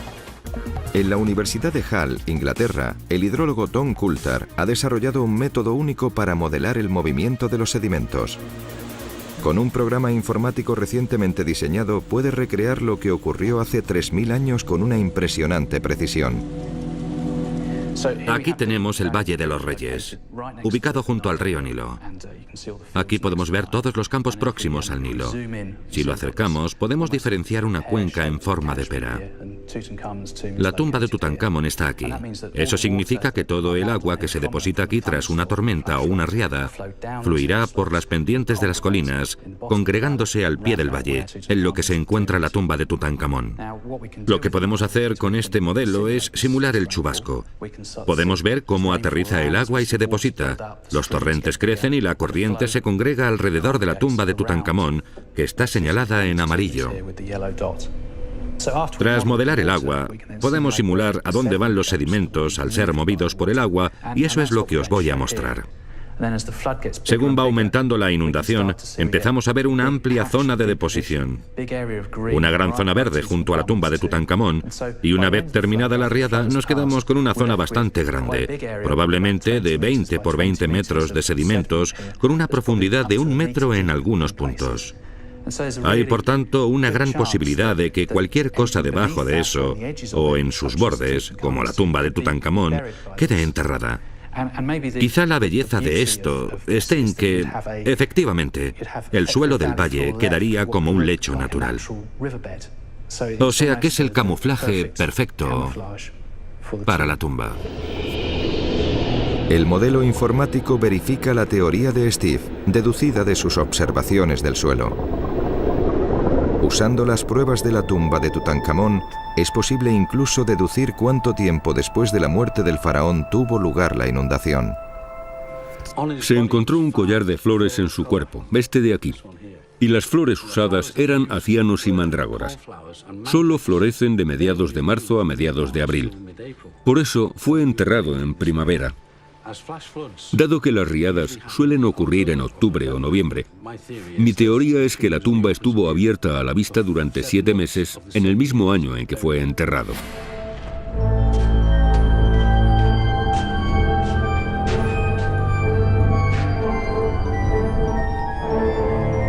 En la Universidad de Hull, Inglaterra, el hidrólogo Tom Coulthard ha desarrollado un método único para modelar el movimiento de los sedimentos. Con un programa informático recientemente diseñado, puede recrear lo que ocurrió hace 3000 años con una impresionante precisión. Aquí tenemos el Valle de los Reyes, ubicado junto al río Nilo. Aquí podemos ver todos los campos próximos al Nilo. Si lo acercamos, podemos diferenciar una cuenca en forma de pera. La tumba de Tutankamón está aquí. Eso significa que todo el agua que se deposita aquí tras una tormenta o una riada fluirá por las pendientes de las colinas, congregándose al pie del valle, en lo que se encuentra la tumba de Tutankamón. Lo que podemos hacer con este modelo es simular el chubasco. Podemos ver cómo aterriza el agua y se deposita. Los torrentes crecen y la corriente se congrega alrededor de la tumba de Tutankamón, que está señalada en amarillo. Tras modelar el agua, podemos simular a dónde van los sedimentos al ser movidos por el agua, y eso es lo que os voy a mostrar. Según va aumentando la inundación, empezamos a ver una amplia zona de deposición. Una gran zona verde junto a la tumba de Tutankamón, y una vez terminada la riada nos quedamos con una zona bastante grande, probablemente de 20 por 20 metros de sedimentos, con una profundidad de 1 metro en algunos puntos. Hay, por tanto, una gran posibilidad de que cualquier cosa debajo de eso, o en sus bordes, como la tumba de Tutankamón, quede enterrada. Quizá la belleza de esto esté en que, efectivamente, el suelo del valle quedaría como un lecho natural. O sea que es el camuflaje perfecto para la tumba. El modelo informático verifica la teoría de Steve, deducida de sus observaciones del suelo. Usando las pruebas de la tumba de Tutankamón, es posible incluso deducir cuánto tiempo después de la muerte del faraón tuvo lugar la inundación. Se encontró un collar de flores en su cuerpo, este de aquí. Y las flores usadas eran acianos y mandrágoras. Solo florecen de mediados de marzo a mediados de abril. Por eso fue enterrado en primavera. Dado que las riadas suelen ocurrir en octubre o noviembre, mi teoría es que la tumba estuvo abierta a la vista durante 7 meses en el mismo año en que fue enterrado.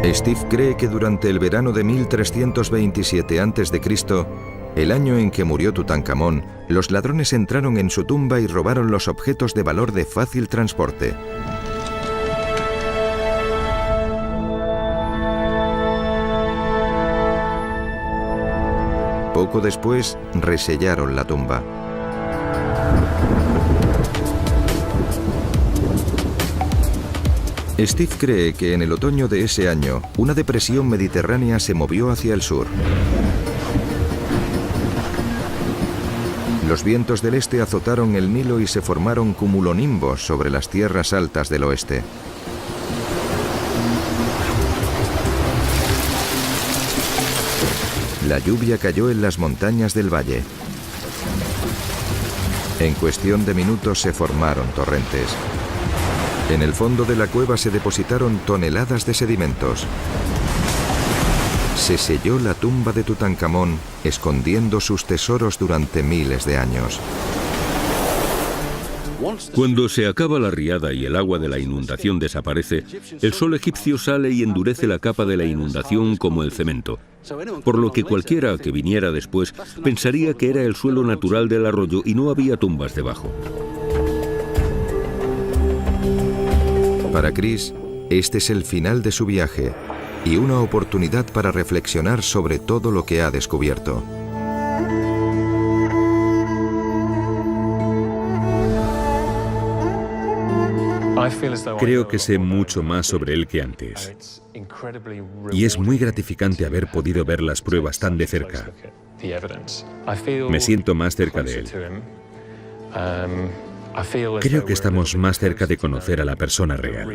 Steve cree que durante el verano de 1327 a.C., el año en que murió Tutankamón, los ladrones entraron en su tumba y robaron los objetos de valor de fácil transporte. Poco después, resellaron la tumba. Steve cree que en el otoño de ese año, una depresión mediterránea se movió hacia el sur. Los vientos del este azotaron el Nilo y se formaron cumulonimbos sobre las tierras altas del oeste. La lluvia cayó en las montañas del valle. En cuestión de minutos se formaron torrentes. En el fondo de la cueva se depositaron toneladas de sedimentos. Se selló la tumba de Tutankamón, escondiendo sus tesoros durante miles de años. Cuando se acaba la riada y el agua de la inundación desaparece, el sol egipcio sale y endurece la capa de la inundación como el cemento, por lo que cualquiera que viniera después pensaría que era el suelo natural del arroyo y no había tumbas debajo. Para Chris, este es el final de su viaje y una oportunidad para reflexionar sobre todo lo que ha descubierto. Creo que sé mucho más sobre él que antes. Y es muy gratificante haber podido ver las pruebas tan de cerca. Me siento más cerca de él. Creo que estamos más cerca de conocer a la persona real.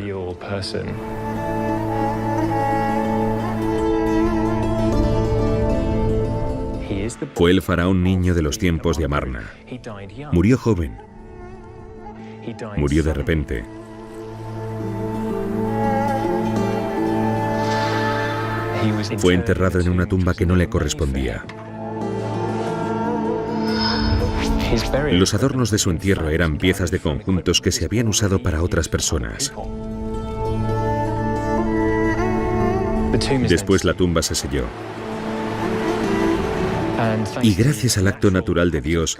Fue el faraón niño de los tiempos de Amarna. Murió joven. Murió de repente. Fue enterrado en una tumba que no le correspondía. Los adornos de su entierro eran piezas de conjuntos que se habían usado para otras personas. Después la tumba se selló. Y gracias al acto natural de Dios,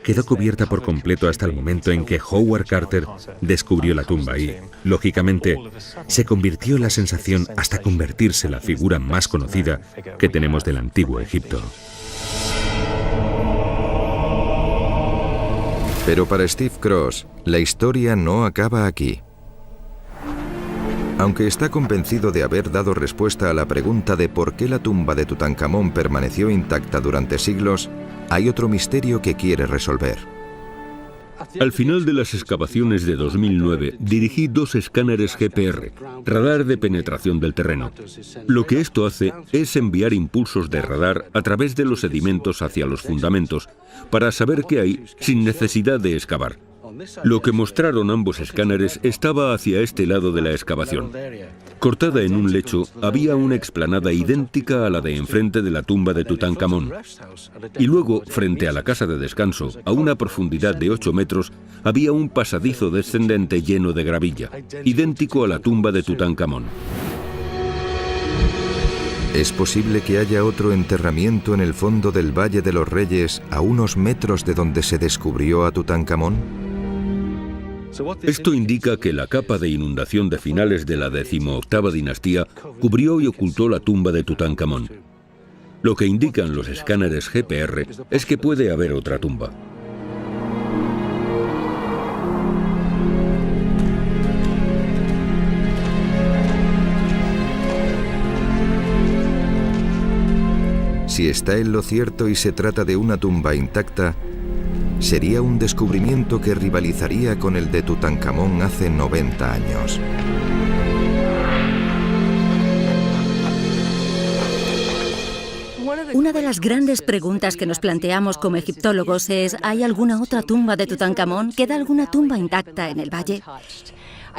quedó cubierta por completo hasta el momento en que Howard Carter descubrió la tumba y, lógicamente, se convirtió en la sensación hasta convertirse en la figura más conocida que tenemos del antiguo Egipto. Pero para Steve Cross, la historia no acaba aquí. Aunque está convencido de haber dado respuesta a la pregunta de por qué la tumba de Tutankamón permaneció intacta durante siglos, hay otro misterio que quiere resolver. Al final de las excavaciones de 2009, dirigí 2 escáneres GPR, radar de penetración del terreno. Lo que esto hace es enviar impulsos de radar a través de los sedimentos hacia los fundamentos, para saber qué hay sin necesidad de excavar. Lo que mostraron ambos escáneres estaba hacia este lado de la excavación. Cortada en un lecho, había una explanada idéntica a la de enfrente de la tumba de Tutankamón. Y luego, frente a la casa de descanso, a una profundidad de 8 metros, había un pasadizo descendente lleno de gravilla, idéntico a la tumba de Tutankamón. ¿Es posible que haya otro enterramiento en el fondo del Valle de los Reyes, a unos metros de donde se descubrió a Tutankamón? Esto indica que la capa de inundación de finales de la 18ª dinastía cubrió y ocultó la tumba de Tutankamón. Lo que indican los escáneres GPR es que puede haber otra tumba. Si está en lo cierto y se trata de una tumba intacta, sería un descubrimiento que rivalizaría con el de Tutankamón hace 90 años. Una de las grandes preguntas que nos planteamos como egiptólogos es: ¿hay alguna otra tumba de Tutankamón? ¿Queda alguna tumba intacta en el valle?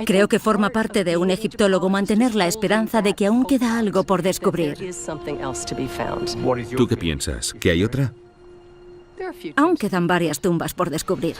Creo que forma parte de un egiptólogo mantener la esperanza de que aún queda algo por descubrir. ¿Tú qué piensas? ¿Que hay otra? Aún quedan varias tumbas por descubrir.